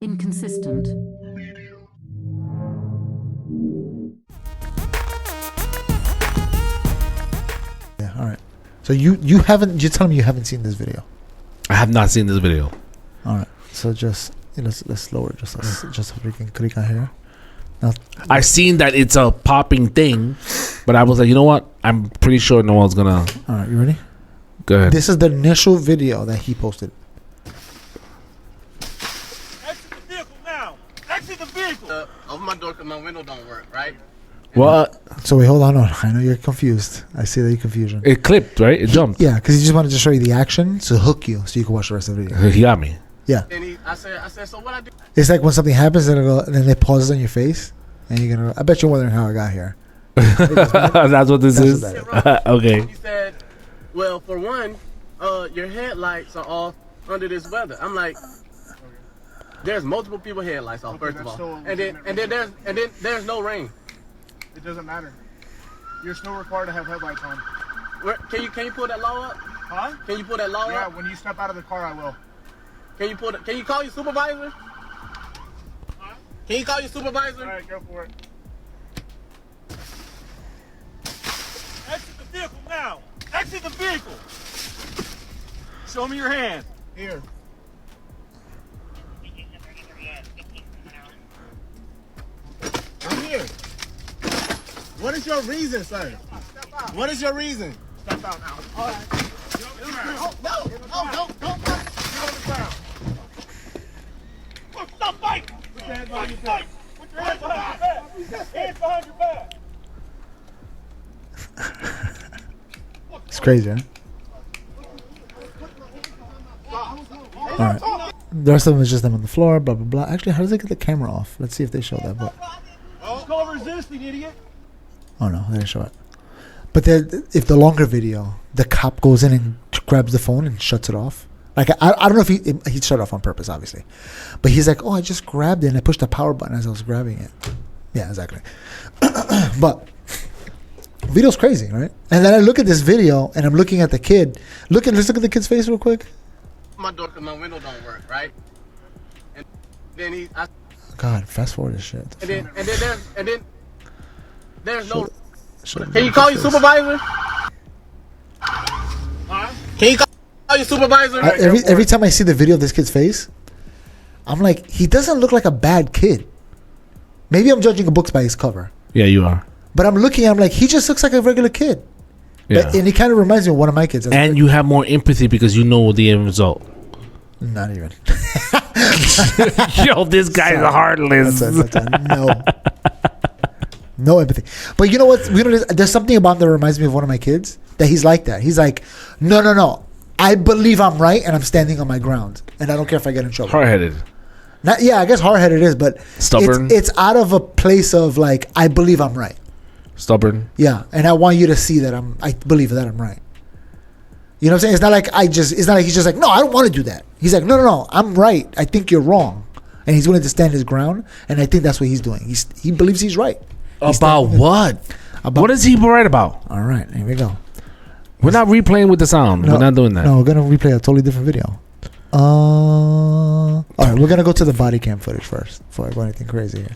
Inconsistent. Yeah, all right. So you haven't, you're telling me you haven't seen this video? I have not seen this video. All right. So just, let's lower it just so we can click on here. Now, I've seen that it's a popping thing, but I was like, you know what? I'm pretty sure no one's gonna. all right, you ready? Go ahead. This is the initial video that he posted. Exit the vehicle now. Exit the vehicle. Open my door because my window don't work, right? What? So wait, hold on. I know you're confused. I see the confusion. It clipped, right? It jumped. Yeah, because he just wanted to show you the action to hook you so you can watch the rest of the video. He got me. Yeah. And I said, so what I do? It's like when something happens and then it pauses on your face and you're going to, I bet you're wondering how I got here. That's what this is. That's what Okay. He said, well, for one, your headlights are off under this weather. I'm like, there's multiple people headlights off, first of all. And then there's no rain. It doesn't matter. You're still required to have headlights on. Can you pull that law up? Huh? Can you pull that law Yeah, up? when you step out of the car, I will. Can you call your supervisor? Can you call your supervisor? All right, go for it. Exit the vehicle now. Exit the vehicle. Show me your hand. Here. I'm here. What is your reason, sir? What is your reason? Step out now. All right. No, don't. Get on the ground. Look, stop fighting. Put your hands behind your back. Put your hands behind your back. Hands behind your back. It's crazy, huh? All right. The rest of them is just them on the floor, blah, blah, blah. Actually, how does they get the camera off? Let's see if they show that. But It's called resisting, idiot. oh, no, they didn't show it. But if the longer video, the cop goes in and grabs the phone and shuts it off. Like, I don't know if he shut it off on purpose, obviously. But he's like, oh, I just grabbed it and I pushed the power button as I was grabbing it. Yeah, exactly. But video's crazy, right? And then I look at this video and I'm looking at the kid. Let's look at the kid's face real quick. My door because my window don't work, right? And then God, fast forward this shit. and then there's no. Show Can you call your supervisor? Can you call your supervisor? Every time I see the video of this kid's face, I'm like, he doesn't look like a bad kid. Maybe I'm judging a book by his cover. Yeah, you are. But I'm looking, I'm like, he just looks like a regular kid. Yeah. And he kind of reminds me of one of my kids. And you have more empathy because you know the end result. Not even. Yo, this guy is heartless. No empathy. But you know what? There's something about him that reminds me of one of my kids. That he's like that. He's like, no. I believe I'm right and I'm standing on my ground. And I don't care if I get in trouble. Hard-headed. Yeah, I guess hard-headed is, but Stubborn. It's out of a place of like, I believe I'm right. Stubborn. Yeah, and I want you to see that I believe that I'm right. You know what I'm saying? It's not like he's just like, no, I don't want to do that. He's like, no, I'm right. I think you're wrong. And he's willing to stand his ground, and I think that's what he's doing. He believes he's right. About what? What is he right about? All right, here we go. We're not replaying with the sound. We're not doing that. No, we're going to replay a totally different video. All right, we're going to go to the body cam footage first before I go anything crazy here.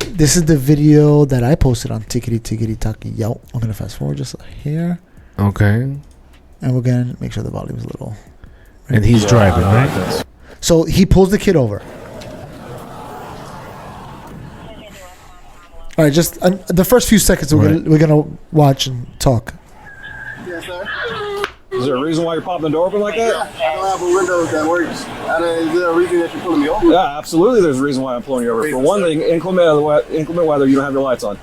This is the video that I posted on Tickety Tickety Taki Yo. I'm going to fast forward just here. Okay. And we're going to make sure the volume is a little... Right? And he's driving, right? So he pulls the kid over. All right, just the first few seconds we're gonna watch and talk. Yes, sir. Is there a reason why you're popping the door open like that? Yeah, I don't have a window that works. Is there a reason that you're pulling me over? Yeah, absolutely. There's a reason why I'm pulling you over. For one thing, inclement weather, you don't have your lights on.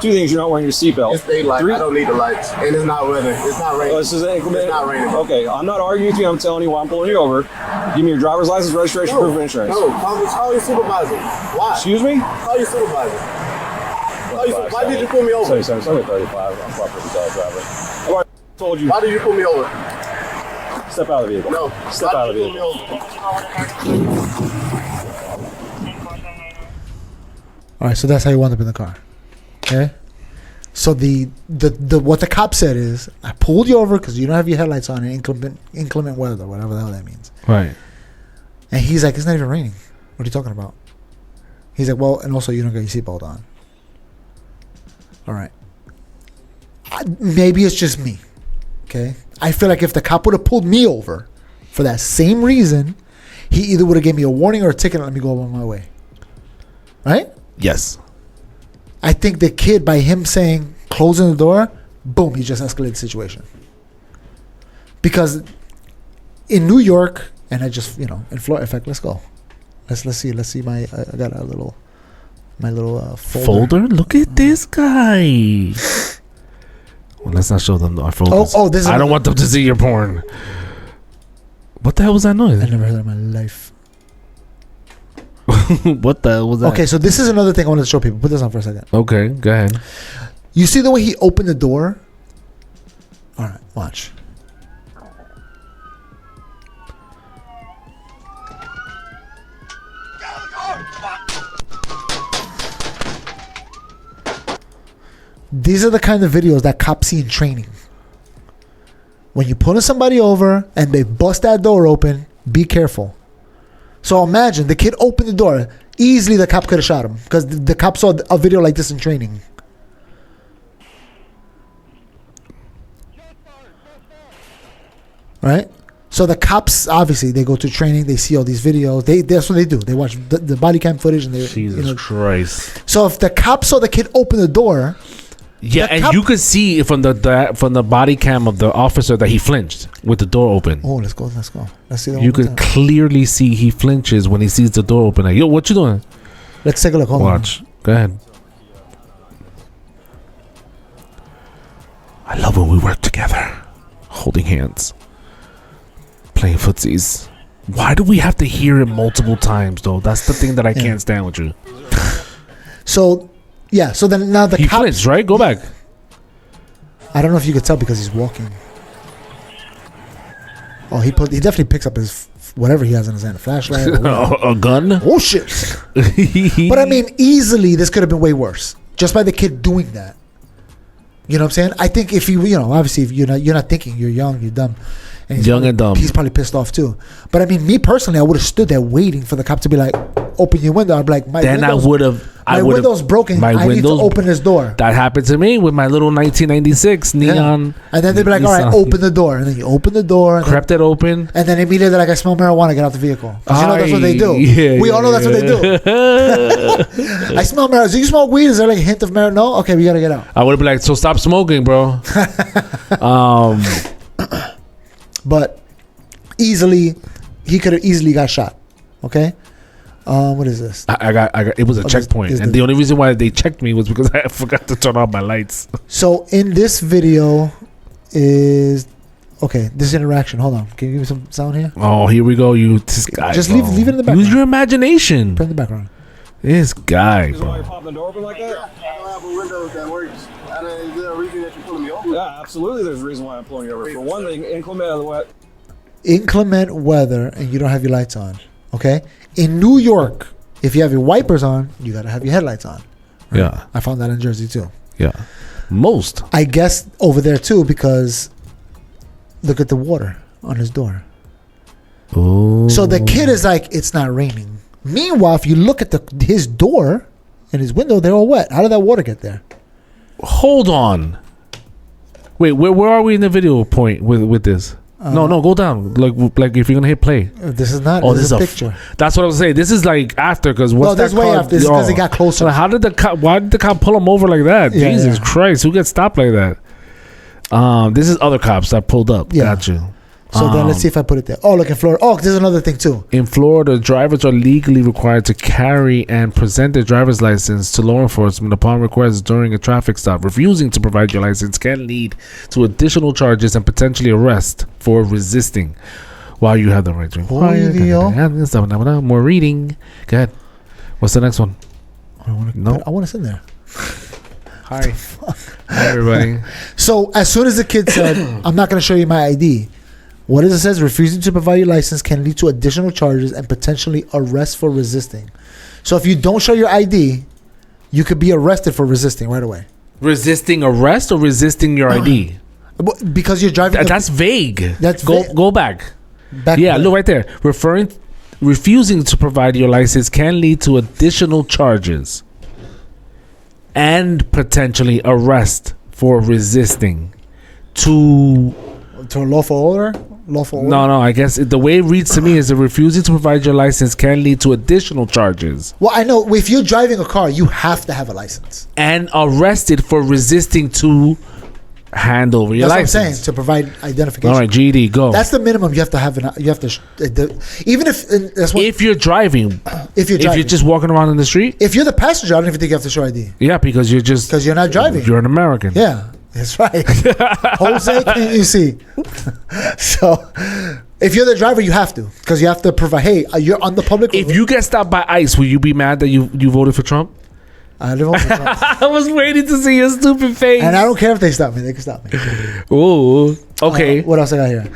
Two things, you're not wearing your seatbelt. It's daylight. I don't need the lights, and it's not weather. It's not raining. Oh, this is inclement. It's not raining. Okay, I'm not arguing with you. I'm telling you why I'm pulling you over. Give me your driver's license, registration, proof of insurance. No, call your supervisor. Why? Excuse me? Call your supervisor. Why did you pull me over? Sorry, I'm 35. I'm properly driver. I've already told you. Why did you pull me over? Step out of the vehicle. No. Step out of the vehicle. All right, so that's how you wound up in the car. Okay. So the what the cop said is, I pulled you over because you don't have your headlights on in inclement weather, whatever the hell that means. Right. And he's like, it's not even raining. What are you talking about? He's like, well, and also you don't got your seatbelt on. All right. Maybe it's just me. Okay. I feel like if the cop would have pulled me over for that same reason, he either would have gave me a warning or a ticket and let me go on my way. Right? Yes. I think the kid, by him saying, closing the door, boom, he just escalated the situation. Because in New York, and I just, in Florida, in fact, let's go. Let's see I got my little folder. Look at this guy. Well, let's not show them our folders. This is I don't want them to see your porn. What the hell was that noise? I never heard that in my life. What the hell was that? Okay, so this is another thing I wanted to show people. Put this on for a second. Okay, go ahead. You see the way he opened the door? All right, watch. These are the kind of videos that cops see in training. When you're pulling somebody over and they bust that door open, be careful. So imagine the kid opened the door. Easily the cop could have shot him because the cop saw a video like this in training. Right? So the cops, obviously, they go to training. They see all these videos. That's what they do. They watch the body cam footage. And they, Jesus Christ. So if the cop saw the kid open the door... Yeah, and you could see from the body cam of the officer that he flinched with the door open. Oh, let's go. Let's see that. You could clearly see he flinches when he sees the door open. Like, yo, what you doing? Let's take a look. Hold Watch. on. Go ahead. I love when we work together, holding hands, playing footsies. Why do we have to hear it multiple times, though? That's the thing that I can't stand with you. So... Yeah, so then now the he cop... flinched, right? Go back. I don't know if you could tell because he's walking. Oh, he definitely picks up his whatever he has in his hand, a flashlight. A gun? Oh shit! But I mean, easily this could have been way worse just by the kid doing that. You know what I'm saying? I think if obviously if you're not thinking, you're young, you're dumb. And Young and dumb. He's probably pissed off too. But I mean, me personally, I would have stood there waiting for the cop to be like, "Open your window." I'd be like, I would have. My window's broken. I need to open this door. That happened to me with my little 1996 neon. And then they'd be like, all right, open the door. And then you open the door. Crept it open. And then immediately they're like, I smell marijuana. Get out the vehicle. Because that's what they do. Yeah, we all know that's what they do. I smell marijuana. Do you smoke weed? Is there like a hint of marijuana? No? Okay, we got to get out. I would have been like, so stop smoking, bro. But easily, he could have easily got shot. Okay? What is this? I got. It was a checkpoint, and the only reason why they checked me was because I forgot to turn off my lights. So in this video is this interaction. Hold on, can you give me some sound here? Oh, here we go. This guy. Just leave it in the background. Use your imagination. Put it in the background. This guy, Is why bro. you're popping the door open like that? I don't have a window that works. Is there a reason that you're pulling me over? Yeah, absolutely. There's a reason why I'm pulling you over. For one thing, Inclement weather, and you don't have your lights on. Okay. In New York, if you have your wipers on, you gotta have your headlights on. Right? Yeah. I found that in Jersey too. Yeah. Most. I guess over there too, because look at the water on his door. Oh. So the kid is like, it's not raining. Meanwhile, if you look at his door and his window, they're all wet. How did that water get there? Hold on. Wait, where are we in the video point with this? No, go down. Like if you're gonna hit play. This is not. Oh, this is a a picture. That's what I was saying. This is like after because what's No, that this is way called? after. This is because he got closer. So how did the cop? Why did the cop pull him over like that? Yeah, Jesus yeah. Christ! Who gets stopped like that? This is other cops that pulled up. Yeah. Got you. So then let's see if I put it there. Oh, look in Florida. Oh, there's another thing too. In Florida, drivers are legally required to carry and present their driver's license to law enforcement upon request during a traffic stop. Refusing to provide your license can lead to additional charges and potentially arrest for resisting. While you have the right to inquire. More reading. Go ahead. What's the next one? I want us in there. Hi. Hi, everybody. So as soon as the kid said, I'm not going to show you my ID, what does it say? Refusing to provide your license can lead to additional charges and potentially arrest for resisting. So if you don't show your ID, you could be arrested for resisting right away. Resisting arrest or resisting your ID? Because you're driving. That's vague. That's Go back. Back Yeah, there. look right there. Referring refusing to provide your license can lead to additional charges and potentially arrest for resisting to To a lawful order? Lawful order? no, I guess the way it reads to me is that refusing to provide your license can lead to additional charges Well, I know if you're driving a car, you have to have a license. and arrested for resisting to hand over your That's what I'm license. saying, to provide identification. All right, GD, go. That's the minimum you have to have. You have to, even if that's what, If you're driving, if you're driving. if you're just walking around in the street, If you're the passenger, I don't even think you have to show ID yeah, because you're just because you're not driving. You're an American. Yeah, that's right. Jose, can you see? So, if you're the driver, you have to because you have to provide. Hey, you're on the public. If you get stopped by ICE, will you be mad that you voted for Trump? I live on Trump. I was waiting to see your stupid face. And I don't care if they stop me; they can stop me. Ooh, okay. What else I got here?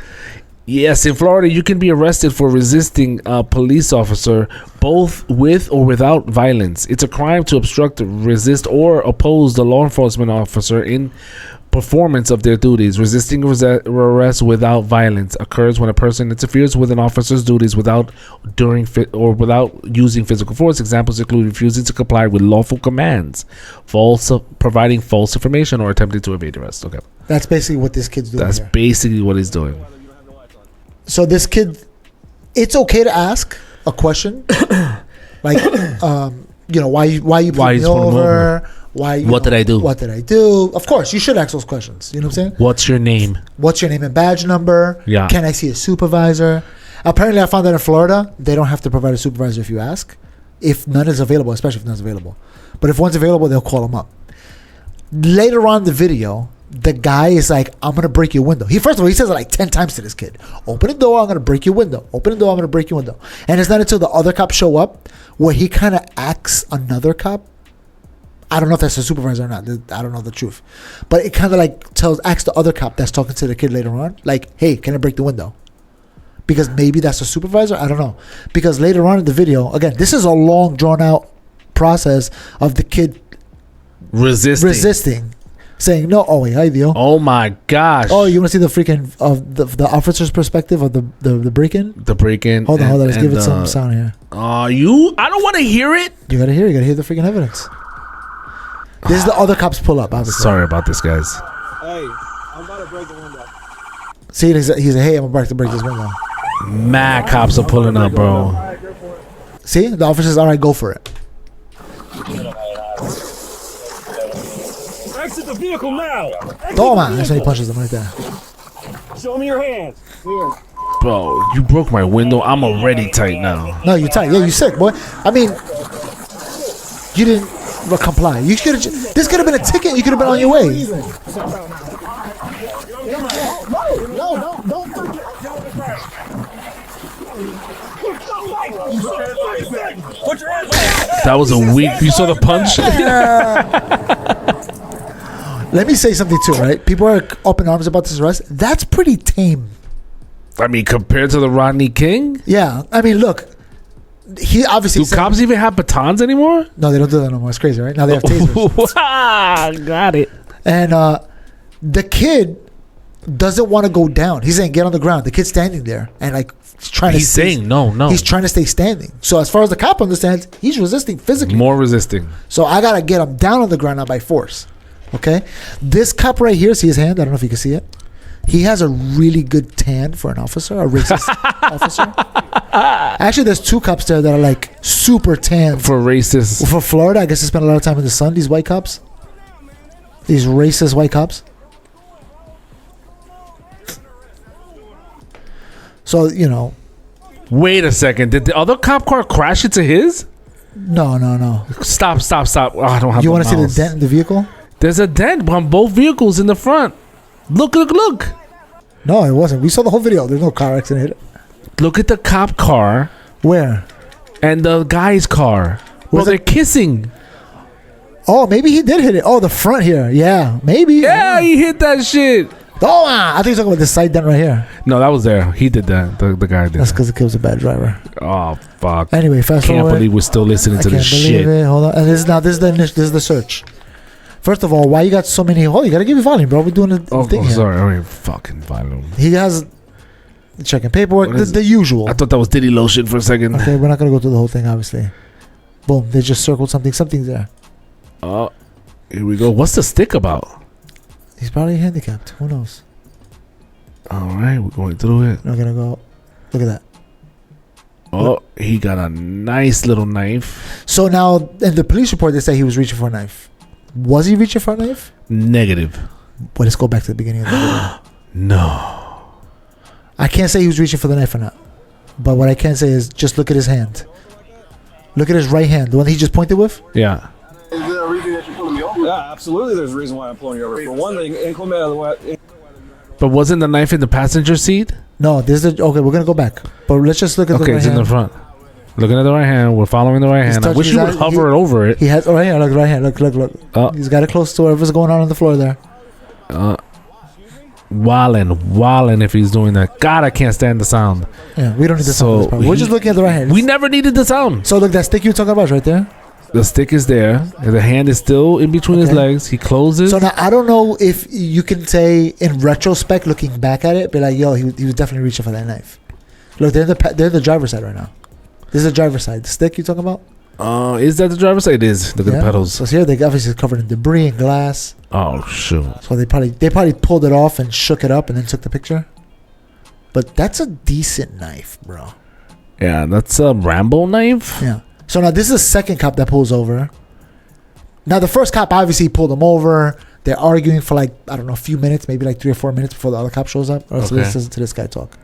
Yes, in Florida, you can be arrested for resisting a police officer, both with or without violence. It's a crime to obstruct, resist, or oppose the law enforcement officer in performance of their duties. Resisting arrest without violence occurs when a person interferes with an officer's duties without using physical force. Examples include refusing to comply with lawful commands, providing false information, or attempting to evade arrest. Okay, That's basically what this kid's doing. that's here. basically what he's doing. So this kid, it's okay to ask a question, like, why you pulled me pulling me over? Why? What did I do? What did I do? Of course, you should ask those questions. You know what I'm saying? What's your name? What's your name and badge number? Yeah. Can I see a supervisor? Apparently, I found that in Florida, they don't have to provide a supervisor if you ask, if none is available, especially if none's available. But if one's available, they'll call them up. Later on in the video, the guy is like, I'm going to break your window. First of all, he says it like 10 times to this kid. Open the door, I'm going to break your window. Open the door, I'm going to break your window. And it's not until the other cops show up where he kind of asks another cop. I don't know if that's a supervisor or not. I don't know the truth. But it kind of like asks the other cop that's talking to the kid later on, like, hey, can I break the window? Because maybe that's a supervisor. I don't know. Because later on in the video, again, this is a long, drawn out process of the kid resisting. Saying no. Oh wait, hi Dio. Oh my gosh. Oh, you want to see the freaking of the officer's perspective of the break-in? The break-in. Hold on. Let's give it some sound here. I don't want to hear it. You gotta hear the freaking evidence. This is the other cops pull up. Obviously. Sorry about this, guys. Hey, I'm about to break the window. See, he's like, hey, I'm about to break this window. Mad cops are pulling up, bro. See, the officer's all right. Go for it. Exit the vehicle now. Oh man, that's when he punches him right there. Show me your hands. Here. Bro, you broke my window. I'm already tight now. No, you tight. Yeah, you sick, boy. I mean, you didn't comply. You should have. This could have been a ticket. You could have been on your way. That was a weak. You saw the punch? Let me say something too, right? People are up in arms about this arrest. That's pretty tame. I mean, compared to the Rodney King? Yeah. I mean, look. He obviously. Do cops even have batons anymore? No, they don't do that no more. It's crazy, right? Now they have tasers. Got it. And the kid doesn't want to go down. He's saying, get on the ground. The kid's standing there and like trying He's saying no. He's trying to stay standing. So as far as the cop understands, he's resisting physically. More resisting. So I got to get him down on the ground, not by force. Okay? This cop right here, see his hand? I don't know if you can see it. He has a really good tan for an officer, a racist officer. Actually, there's two cops there that are like super tan. For racists. For Florida, I guess they spend a lot of time in the sun, these white cops. These racist white cops. So, Wait a second. Did the other cop car crash into his? No. Stop. Oh, I don't have. You want to see the dent in the vehicle? There's a dent on both vehicles in the front. Look. No, it wasn't. We saw the whole video. There's no car accident. Look at the cop car Where? and the guy's car. Well, they're kissing. Oh, maybe he did hit it. Oh, the front here. Yeah, maybe. Yeah, he hit that shit. Oh, I think you're talking about this side dent right here. No, that was there. He did that. The guy did. That's that. because the kid was a bad driver. Oh fuck. Anyway, fast Can't forward. believe we're still listening to this shit. It. Hold on. And this is the search. First of all, why you got so many? Oh, you gotta give me volume, bro. We're doing a thing here. Sorry. I mean, fucking volume. He has checking paperwork, What is the usual. I thought that was Diddy lotion for a second. Okay, we're not gonna go through the whole thing, obviously. Boom, they just circled something. Something's there. Oh, here we go. What's the stick about? He's probably handicapped. Who knows? All right, we're going through it. We're gonna go. Look at that. Oh, he got a nice little knife. So now, in the police report, they say he was reaching for a knife. Was he reaching for a knife? Negative. But let's go back to the beginning of the video. No. I can't say he was reaching for the knife or not. But what I can say is just look at his hand. Look at his right hand, the one he just pointed with. Yeah. Is there a reason that you're pulling me over? Yeah, absolutely. There's a reason why I'm pulling you over. For one thing, inclement weather. But wasn't the knife in the passenger seat? No, this is okay. We're gonna go back, but let's just look at the Okay, right it's in hand. the front. Looking at the right hand. We're following the right He's hand. I touching wish his you would eye. hover it over it. He has right here. Look, right hand. Look. Oh. He's got it close to whatever's going on the floor there. Wildin' if he's doing that. God, I can't stand the sound. Yeah, we don't need the So sound. For this part. We're just looking at the right hand. We never needed the sound. So look, that stick you were talking about is right there. The stick is there. The hand is still in between his Okay. legs. He closes. So now I don't know if you can say in retrospect, looking back at it, be like, yo, he was definitely reaching for that knife. Look, they're in the driver's side right now. This is the driver's side. The stick you talking about? Is that the driver's side? It is. Look at the pedals. So here they obviously covered in debris and glass. Oh shoot. So they probably pulled it off and shook it up and then took the picture. But that's a decent knife, bro. Yeah, that's a Rambo knife. Yeah. So now this is the second cop that pulls over. Now the first cop obviously pulled him over. They're arguing for like, I don't know, a few minutes, maybe like 3 or 4 minutes before the other cop shows up. Or else Okay. listen to this guy talk.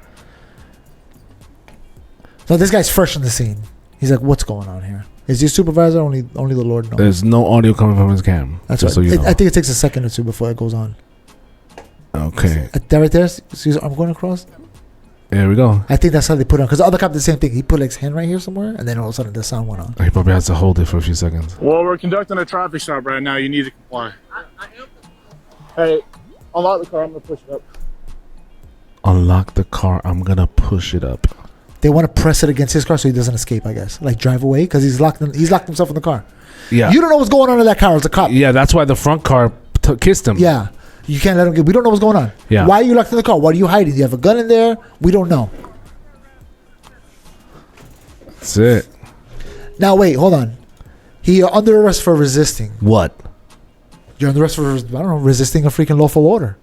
So this guy's fresh on the scene. He's like, what's going on here? Is he a supervisor? Only the Lord knows. There's no audio coming from his cam. That's just right. so you know. I think it takes a second or two before it goes on. Okay. That right there, see his arm going across? There we go. I think that's how they put it on. Because the other cop did the same thing. He put like his hand right here somewhere, and then all of a sudden the sound went on. He probably has to hold it for a few seconds. Well, we're conducting a traffic stop right now. You need to comply. Hey, unlock the car. I'm going to push it up. Unlock the car. I'm gonna push it up. They want to press it against his car so he doesn't escape, I guess. Like drive away because he's locked himself in the car. Yeah. You don't know what's going on in that car as a cop. Yeah, that's why the front car kissed him. Yeah. You can't let him get. We don't know what's going on. Yeah. Why are you locked in the car? What are you hiding? Do you have a gun in there? We don't know. That's it. Now wait, hold on. You're under arrest for resisting. What? You're under arrest for resisting a freaking lawful order.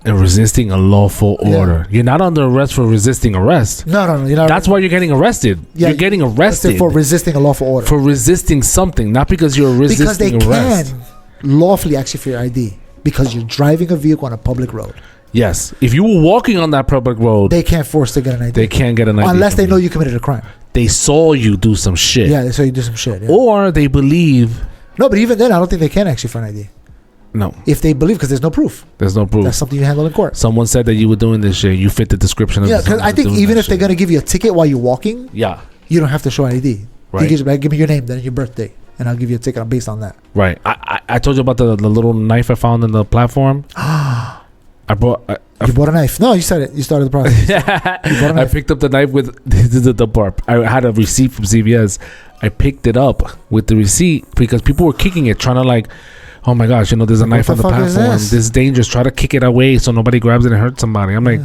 And resisting a lawful Yeah. order. You're not under arrest for resisting arrest. No. You're not. That's why you're getting arrested. Yeah, you're getting arrested for resisting a lawful order. for resisting something, not because you're resisting Because they arrest. can lawfully ask you for your ID because you're driving a vehicle on a public road. Yes. If you were walking on that public road, They can't force to get an ID. they can't get an ID. unless from they know you committed a crime. They saw you do some shit. Yeah, so you do some shit. Yeah. Or they believe. No, but even then, I don't think they can ask you for an ID No, if they believe, because there's no proof. there's no proof. That's something you handle in court. Someone said that you were doing this shit. You fit the description of Yeah, because I think doing even that if they're shit. gonna give you a ticket while you're walking, Yeah. you don't have to show ID. Right. You just like, give me your name, then your birthday, and I'll give you a ticket based on that. Right. I told you about the little knife I found in the platform. I brought. You bought a knife. No, you said it. You started the process. You bought a I knife. picked up the knife with this is the part. I had a receipt from CVS. I picked it up with the receipt because people were kicking it, trying to like, oh my gosh, there's a knife What on the the fuck is platform. this? This is dangerous. Try to kick it away so nobody grabs it and hurts somebody. I'm like,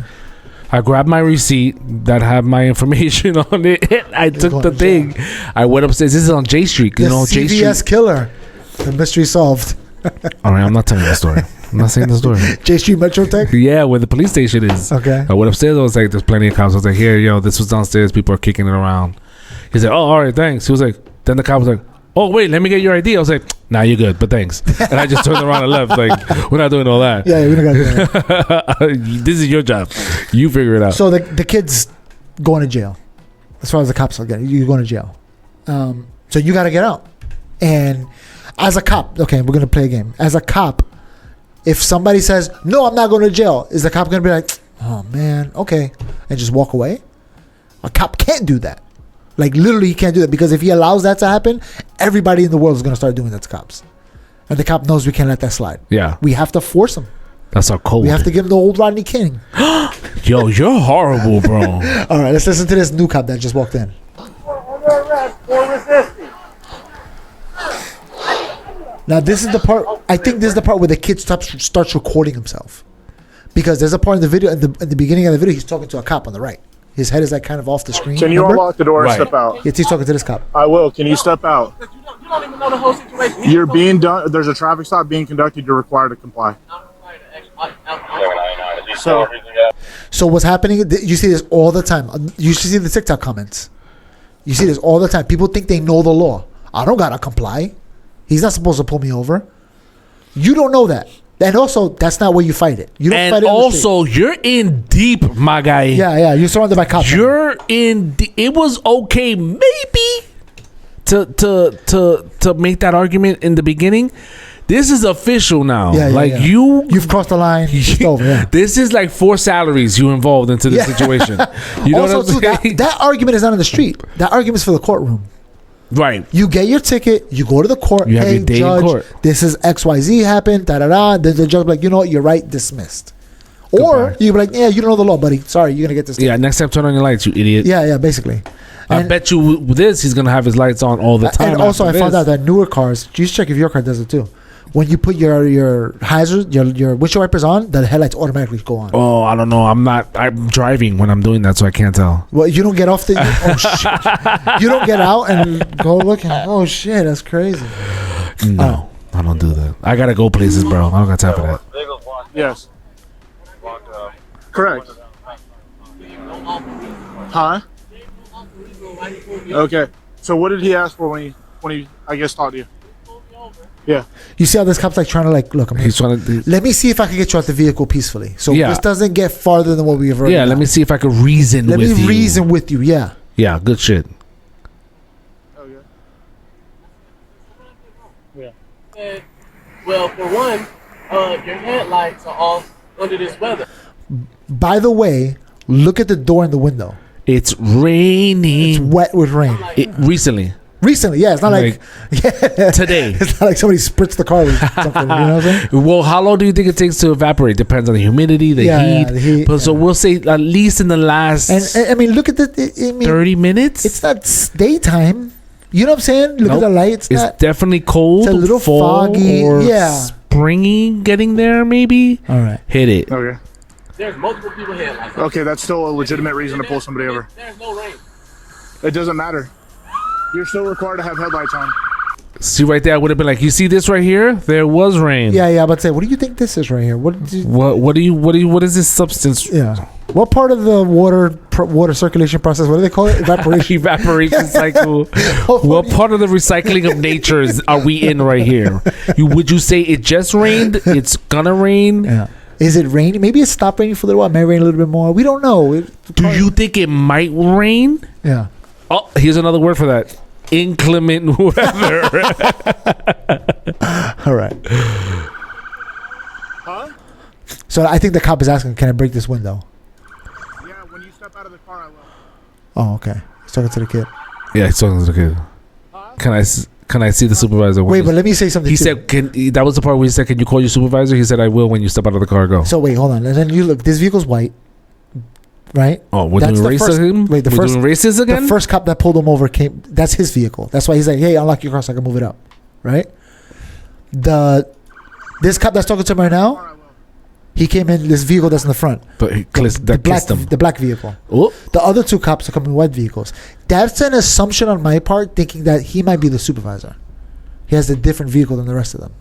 I grabbed my receipt that had my information on it. I took going the to thing. I went upstairs. This is on J Street. The J CVS Street. killer. The mystery solved. All right, I'm not telling the story. I'm not saying the story. J Street Metro Tech. Yeah, where the police station is. Okay. I went upstairs. I was like, there's plenty of cops. I was like, here, this was downstairs. People are kicking it around. He's like, oh, all right, thanks. He was like, then the cop was like, oh, wait, let me get your ID. I was like, nah, you're good, but thanks. And I just turned around and left. Like, we're not doing all that. Yeah, we don't got to do that. This is your job. You figure it out. So the kid's going to jail. As far as the cops are getting, you're going to jail. So you got to get out. And as a cop, okay, we're going to play a game. As a cop, if somebody says, no, I'm not going to jail, is the cop going to be like, oh, man, okay, and just walk away? A cop can't do that. Like, literally, he can't do that. Because if he allows that to happen, everybody in the world is going to start doing that to cops. And the cop knows we can't let that slide. Yeah. We have to force him. That's our code. We have to give him the old Rodney King. Yo, you're horrible, bro. All right, let's listen to this new cop that just walked in. Under arrest for resisting. Now, this is the part, I think this is the part where the kid starts recording himself. Because there's a part in the video, at the beginning of the video, he's talking to a cop on the right. His head is like kind of off the screen. Can you remember? unlock the door and Right. step out? Yes, he's talking to this cop. I will. Can you step out? You don't even know the whole situation. You're being done. There's a traffic stop being conducted. You're required to comply. So So what's happening? You see this all the time. You should see the TikTok comments. You see this all the time. People think they know the law. I don't gotta comply. He's not supposed to pull me over. You don't know that. And also, that's not where you fight it. You don't And fight it. also, you're in deep, my guy. yeah, you're surrounded by cops. You're in. It was okay, maybe, to make that argument in the beginning. This is official now. Yeah, like yeah. you've crossed the line. It's over. Yeah. This is like 4 salaries you involved into this situation. You know Also, what I'm too, saying? that argument is not in the street. That argument is for the courtroom. Right. You get your ticket. You go to the court. You have Hey, your day in judge, court. this is XYZ happened. Da da da. Then the judge be like, you know what? You're right. Dismissed. Or Goodbye. you be like, yeah, you don't know the law, buddy. Sorry, you're gonna get this. Yeah. Next time, turn on your lights, you idiot. Yeah, basically. I bet you with this, he's gonna have his lights on all the time. And also, I after found this. out that newer cars. You should check if your car does it too. When you put your hazard, your windshield wipers on, the headlights automatically go on. Oh, I don't know. I'm driving when I'm doing that, so I can't tell. Well, you don't get off the. Oh shit! You don't get out and go look at. Oh shit! That's crazy. No, I don't do that. I gotta go places, bro. I don't got time for that. yes, correct. Huh? Okay. So what did he ask for when he I guess talked to you? Yeah. You see how this cop's like trying to like look. He's trying to. Let me see if I can get you out the vehicle peacefully. So Yeah. this doesn't get farther than what we've already. Yeah, done. let me see if I can reason Let with me you. reason with you. Yeah. Yeah, good shit. Okay. And, well, for one, your headlights are off under this weather. By the way, look at the door and the window. It's raining. It's wet with rain. Recently. Recently, yeah. It's not like yeah. Today. It's not like somebody spritzed the car with something. You know what I'm saying? Well, how long do you think it takes to evaporate? Depends on the humidity, the heat. the heat, But so we'll say at least in the last And I mean, look at the. I mean, 30 minutes. it's not daytime. You know what I'm saying? Look Nope. at the lights. It's definitely cold. it's a little fall, foggy, or yeah. springy getting there, maybe. All right. Hit it. Okay. There's multiple people headlights. Okay, that's still a legitimate reason to pull somebody over. There's no rain. It doesn't matter. You're still required to have headlights on. See right there, I would have been like, you see this right here? There was rain. Yeah. But say, what do you think this is right here? What What is this substance? Yeah. What part of the water circulation process? What do they call it? Evaporation. Evaporation cycle. What part of the recycling of nature are we in right here? Would you say it just rained? It's gonna rain? Yeah. Is it raining? Maybe it stopped raining for a little while. May rain a little bit more. We don't know. Do you think it might rain? Yeah. Oh, here's another word for that. Inclement weather. All right. Huh? So I think the cop is asking, "Can I break this window?" Yeah, when you step out of the car, I will. Oh, okay. He's talking to the kid. Yeah, he's talking to the kid. Can I see the supervisor? Wait, but let me say something. He too. said, that was the part where he said, can you call your supervisor? He said, I will when you step out of the car. Go. So wait, hold on. And then you look. This vehicle's white, right? Oh, we're That's doing the first- racism? wait, the We're first- doing racism again? The first cop that pulled him over came. That's his vehicle. That's why he's like, "Hey, unlock your car so I can move it up." Right? This cop that's talking to him right now, he came in this vehicle that's in the front. But he The black vehicle. Oh, The other two cops are coming in white vehicles. That's an assumption on my part, thinking that he might be the supervisor. He has a different vehicle than the rest of them.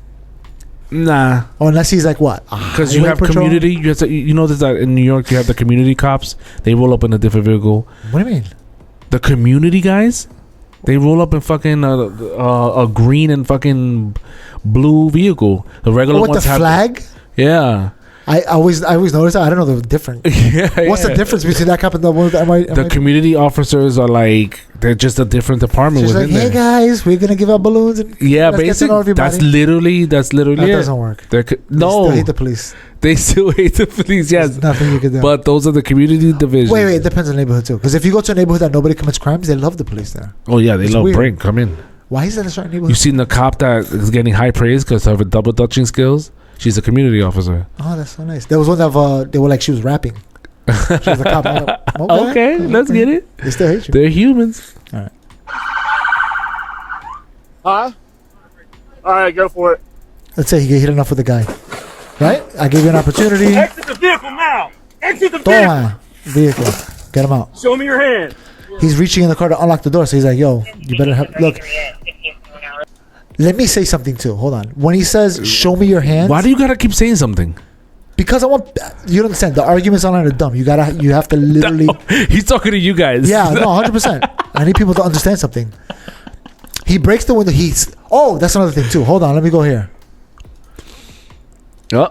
nah. Or unless he's like what? Because you Highway have patrol? community. You know that in New York, you have the community cops. They roll up in a different vehicle. What do you mean? The community guys, they roll up in fucking a green and fucking blue vehicle. The regular Oh, with ones the have flag? Yeah. I always notice that. I don't know the difference. Yeah. What's the difference between that cop and the one? The community officers are like, they're just a different department Just within like, hey there. guys, we're gonna give out balloons. And Yeah, let's get to know basically, that's everybody. literally That it. doesn't work. They're They no, still hate the police. they still hate the police. Yes, There's nothing you can do. but those are the community divisions. Wait, it depends on the neighborhood too. Because if you go to a neighborhood that nobody commits crimes, they love the police there. Oh yeah, they It's love weird. bring come in. Why is that a certain You neighborhood? seen the cop that is getting high praise because of her double dutching skills? She's a community officer. Oh, that's so nice. There was one of they were like she was rapping. She was a cop. I'm like, Okay, let's get it. They still hate you. They're humans. Huh? All right, go for it. Let's say he get hit enough with the guy. Right? I gave you an opportunity. Exit the vehicle now. Exit the vehicle. Toma. Vehicle. Get him out. Show me your hand. He's reaching in the car to unlock the door, so he's like, yo, you better have... Look, let me say something too. Hold on. When he says, show me your hands... Why do you gotta keep saying something? Because I want... You don't understand. The arguments online are dumb. You have to literally... He's talking to you guys. Yeah, no, 100%. I need people to understand something. He breaks the window. Oh, that's another thing too. Hold on. Let me go here.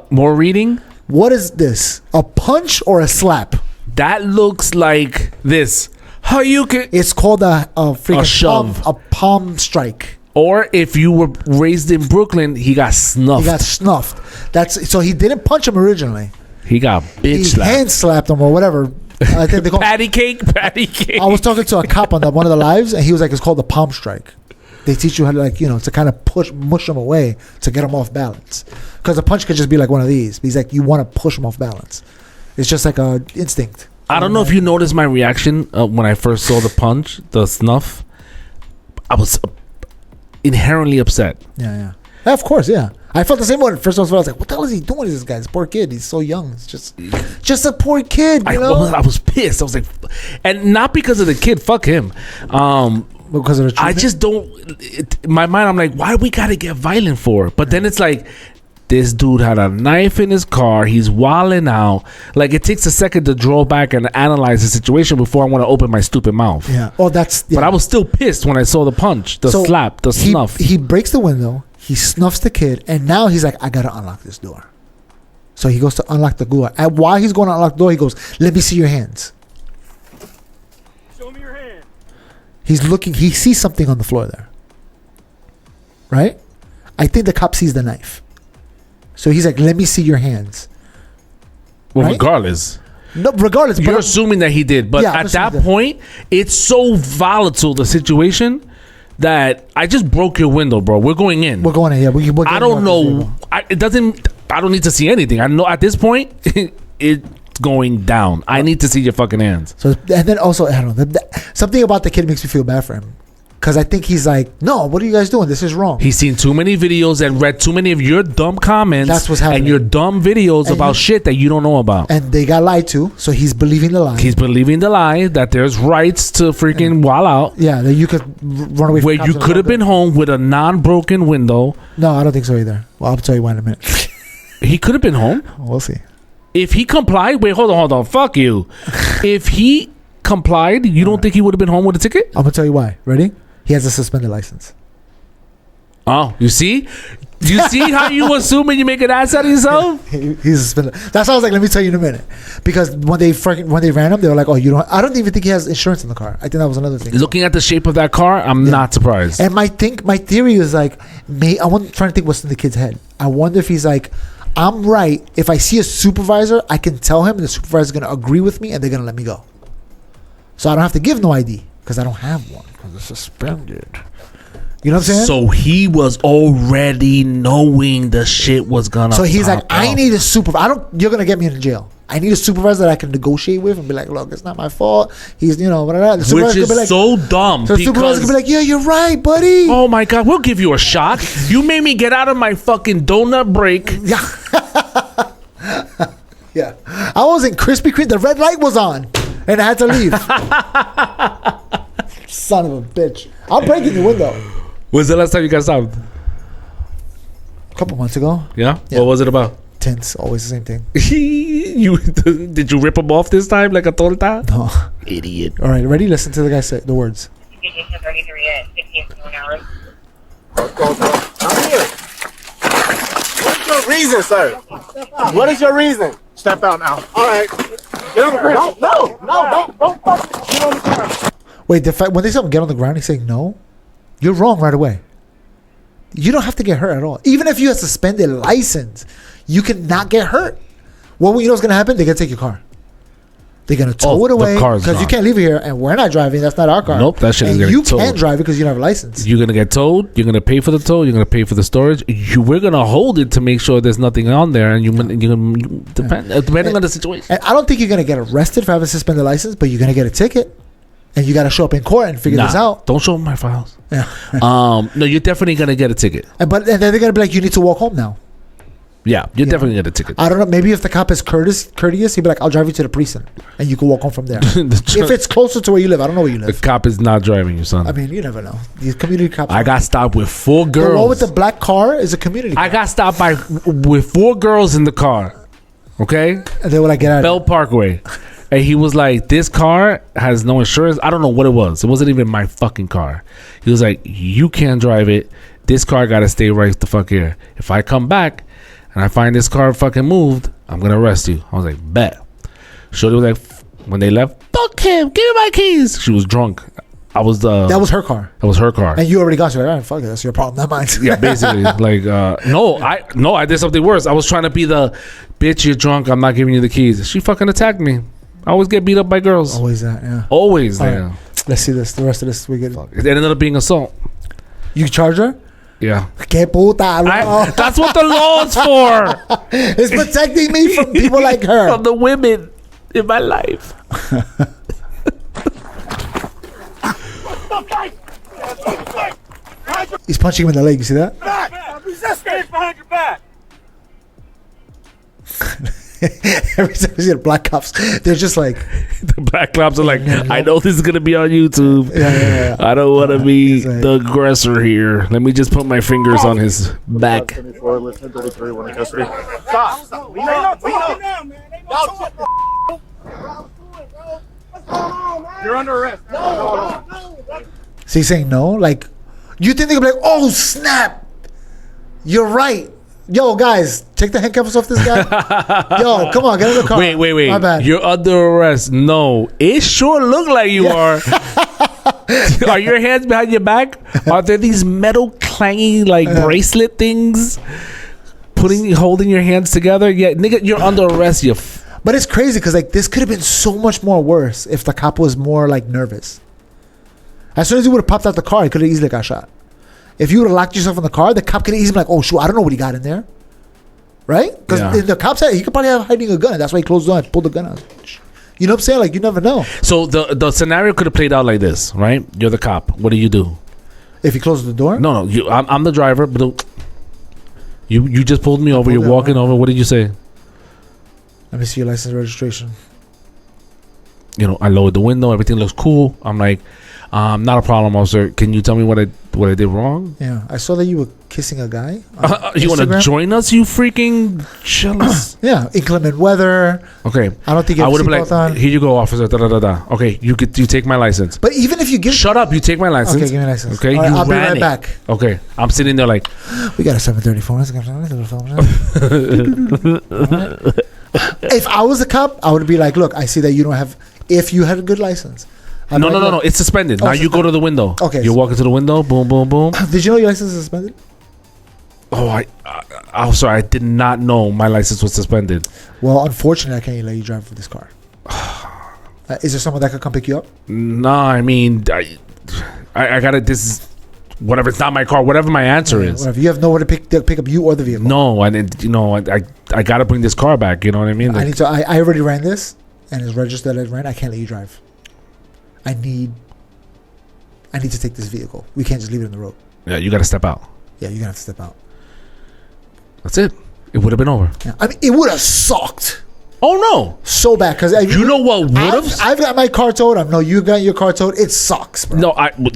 More reading. What is this? A punch or a slap? That looks like this. How you can... It's called a freaking shove. a palm strike. Or if you were raised in Brooklyn, he got snuffed. He got snuffed. So he didn't punch him originally. He got bitch He slapped. hand slapped him or whatever. I think they call Patty cake. I was talking to a cop on one of the lives, and he was like, "It's called the palm strike." They teach you how to to kind of mush them away to get them off balance. Because a punch could just be like one of these. He's like, you want to push them off balance. It's just like a instinct. I don't know if you noticed my reaction when I first saw the punch, the snuff. I was inherently upset. Yeah. Of course, yeah. I felt the same way. First of all, I was like, what the hell is he doing to this guy? This poor kid. He's so young. It's just a poor kid, you know? I was pissed. I was like, and not because of the kid. Fuck him. Because of the treatment? I just don't. In my mind, I'm like, why do we gotta get violent for? But then it's like, this dude had a knife in his car. He's wilding out. Like, it takes a second to draw back and analyze the situation before I want to open my stupid mouth. Yeah. Oh, that's... Yeah. But I was still pissed when I saw the punch, the slap, the snuff. He breaks the window. He snuffs the kid. And now he's like, I got to unlock this door. So he goes to unlock the door. And while he's going to unlock the door, he goes, let me see your hands. Show me your hand. He's looking. He sees something on the floor there. Right? I think the cop sees the knife. So he's like, let me see your hands. Well, right? regardless. No, regardless. You're assuming that he did. But Yeah, at that point, it's so volatile, the situation, that I just broke your window, bro. We're going in. We're going in. Yeah. We're I don't know. I don't need to see anything. I know at this point, it's going down. I need to see your fucking hands. So, and then also, I don't know. Something about the kid makes me feel bad for him. Because I think he's like, no, what are you guys doing? This is wrong. He's seen too many videos and read too many of your dumb comments. That's what's happening. And your dumb videos about shit that you don't know about. And they got lied to, so he's believing the lie. He's believing the lie that there's rights to freaking wall out. Yeah, that you could run away from where cops you and could have all been that. home with a non-broken window. No, I don't think so either. Well, I'll tell you why in a minute. He could have been home. We'll see. If he complied, wait, hold on. Fuck you. If he complied, you don't think he would have been home with a ticket? I'm going to tell you why. Ready? He has a suspended license. Oh, you see? You see how you assuming you make an ass out of yourself? He's suspended. That's why I was like, let me tell you in a minute. Because when they ran him, they were like, oh, you don't... I don't even think he has insurance in the car. I think that was another thing. Looking at the shape of that car, I'm not surprised. And my theory is like, I'm trying to think what's in the kid's head. I wonder if he's like, I'm right. If I see a supervisor, I can tell him and the supervisor's going to agree with me and they're going to let me go. So I don't have to give no ID because I don't have one because it's suspended. You know what I'm saying? So he was already knowing the shit was gonna. So he's like, pop I off. need a supervisor. You're gonna get me in jail. I need a supervisor that I can negotiate with and be like, look, it's not my fault. He's, whatever. The Which supervisor is could be like, so dumb. so the supervisor could be like, yeah, you're right, buddy. Oh my god, we'll give you a shot. You made me get out of my fucking donut break. Yeah. Yeah. I was in Krispy Kreme. The red light was on, and I had to leave. Son of a bitch. I'm breaking the window. When's the last time you got stopped? A couple months ago. Yeah? Yeah. What was it about? Tints, always the same thing. Did you rip him off this time like a torta? No. Idiot. All right, ready? Listen to the guy say the words. What's your reason, sir? What is your reason? Step out now. All right. Get on the ground. Don't fucking get on the ground. Wait, when they say get on the ground, he's saying no. You're wrong right away. You don't have to get hurt at all. Even if you have suspended license, you cannot get hurt. Well, you know what's gonna happen? They're gonna take your car. They're gonna tow it away because you can't leave it here, and we're not driving. That's not our car. Nope, that shit is gonna you get towed. can't drive it because you don't have a license. You're gonna get towed. You're gonna pay for the tow. You're gonna pay for the storage. We're gonna hold it to make sure there's nothing on there, and depending on the situation. And I don't think you're gonna get arrested for having a suspended license, but you're gonna get a ticket, and you got to show up in court and figure this out. Don't show them my files. Yeah. No, you're definitely gonna get a ticket. And then they're gonna be like, you need to walk home now. Yeah, you're definitely get a ticket. I don't know. Maybe if the cop is courteous, he'd be like, "I'll drive you to the precinct, and you can walk home from there." If it's closer to where you live, I don't know where you The live. cop is not driving you, son. I mean, you never know. These community cops. I got stopped with 4 the one girls. with the black car is a community. I cop. got stopped with 4 girls in the car. Okay, And they were like, "Get out." Bell Parkway, and he was like, "This car has no insurance." I don't know what it was. It wasn't even my fucking car. He was like, "You can't drive it. This car got to stay right the fuck here. If I come back and I find this car fucking moved, I'm gonna arrest you." I was like, "Bet." Shorty was like, when they left, "Fuck him. Give me my keys." She was drunk. I was That was her car, that was her car. and you already got you. Like, all right, fuck it. That's your problem, not mine. Yeah, basically, like, I did something worse. I was trying to be the bitch. You're drunk. I'm not giving you the keys. She fucking attacked me. I always get beat up by girls. Always that. Yeah. Always All there. right. Let's see this. The rest of this we get. It ended up being assault. You charge her? Yeah, Que puta, bro. that's what the law is for. It's protecting me from people like her. From the women in my life. He's punching him in the leg. You see that? Resist me behind your back. Every time you see the black cops, they're just like, The black cops are like, I know this is gonna be on YouTube. yeah. I don't want to be It's like- the aggressor here. Let me just put my fingers on his back. 74, list 1033, one in custody. Stop. We know. You're under arrest. So he's saying no? Like, you think they're gonna be like, oh, snap. You're right. Yo, guys, take the handcuffs off this guy. Yo, come on, get in the car. Wait. My bad. You're under arrest. No, it sure look like you are. Are your hands behind your back? Are there these metal clanging like bracelet things? Holding your hands together? Yeah, nigga, you're under arrest. But it's crazy because, like, this could have been so much more worse if the cop was more, like, nervous. As soon as he would have popped out the car, he could have easily got shot. If you would have locked yourself in the car, the cop could have easily been like, oh, shoot, I don't know what he got in there. Right? Because Yeah. the cop said he could probably have hiding a gun. That's why he closed the door and pulled the gun out. You know what I'm saying? Like, you never know. So the scenario could have played out like this, right? You're the cop. What do you do? If he closes the door? No. I'm the driver, but you just pulled me over. You're pulled it, walking right? over. What did you say? Let me see your license registration. You know, I lowered the window. Everything looks cool. I'm like, not a problem, officer. Can you tell me what I did wrong? Yeah. I saw that you were kissing a guy. You want to Instagram? join us? You freaking jealous. Yeah. Inclement weather. Okay. I don't think you I have would a have been seatbelt like, on. here you go, officer. Da, da, da, da. Okay, you take my license. But even if you give... Shut up. You take my license. Okay, give me a license. Okay, All right, you I'll be ran right it. back. Okay, I'm sitting there like, We got a 734. If I was a cop, I would be like, look, I see that you don't have... If you had a good license... I'd be like, no. look, It's suspended. Oh, Now you go to the window. Okay. You're walking to the window. Boom, boom, boom. Did you know your license is suspended? Oh, I'm sorry. I did not know my license was suspended. Well, unfortunately, I can't let you drive with this car. Is there someone that could come pick you up? Nah, I mean, I gotta. This is whatever. It's not my car. Whatever my answer is. Whatever. You have nowhere to pick up you or the vehicle. No, I didn't. You know, I gotta bring this car back. You know what I mean? I need to. I already ran this, and it's registered that I ran. I can't let you drive. I need to take this vehicle. We can't just leave it in the road. Yeah, you gotta step out. Yeah, you're gonna have to step out. That's it. It would have been over. Yeah. I mean, it would have sucked Oh no! so bad because You know what would have? I've got my car towed. I know you got your car towed. It sucks, bro. No, I've been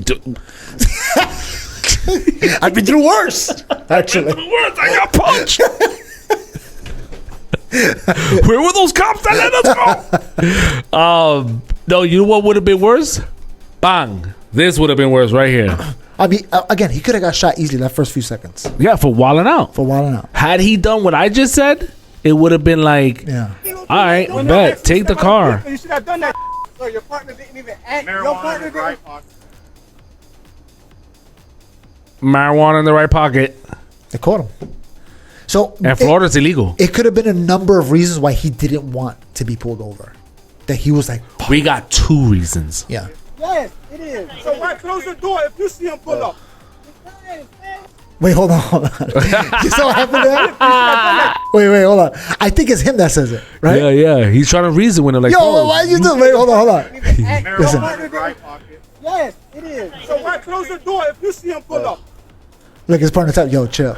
through worse. Actually, words. I got punched. Where were those cops that let us go? No, you know what would have been worse? Bang! This would have been worse right here. I mean, again, he could have got shot easily that first few seconds Yeah, for wilding out. for wilding out. Had he done what I just said, it would have been like, Yeah. all right, bet, take the car. You should have done that. So your partner didn't even act. Your partner didn't. Marijuana in the right pocket. They caught him. So And Florida's illegal. it could have been a number of reasons why he didn't want to be pulled over. That he was like, We got 2 reasons. yeah. Yes, it is. So why close the door if you see him pull up? Wait, hold on. You saw what happened there? Wait, hold on. I think it's him that says it, right? Yeah. He's trying to reason with it like, Yo, oh, why you doing? Wait, hold on. Listen. Yes, it is. So why close the door if you see him pull up? Look, his partner type. Yo, chill.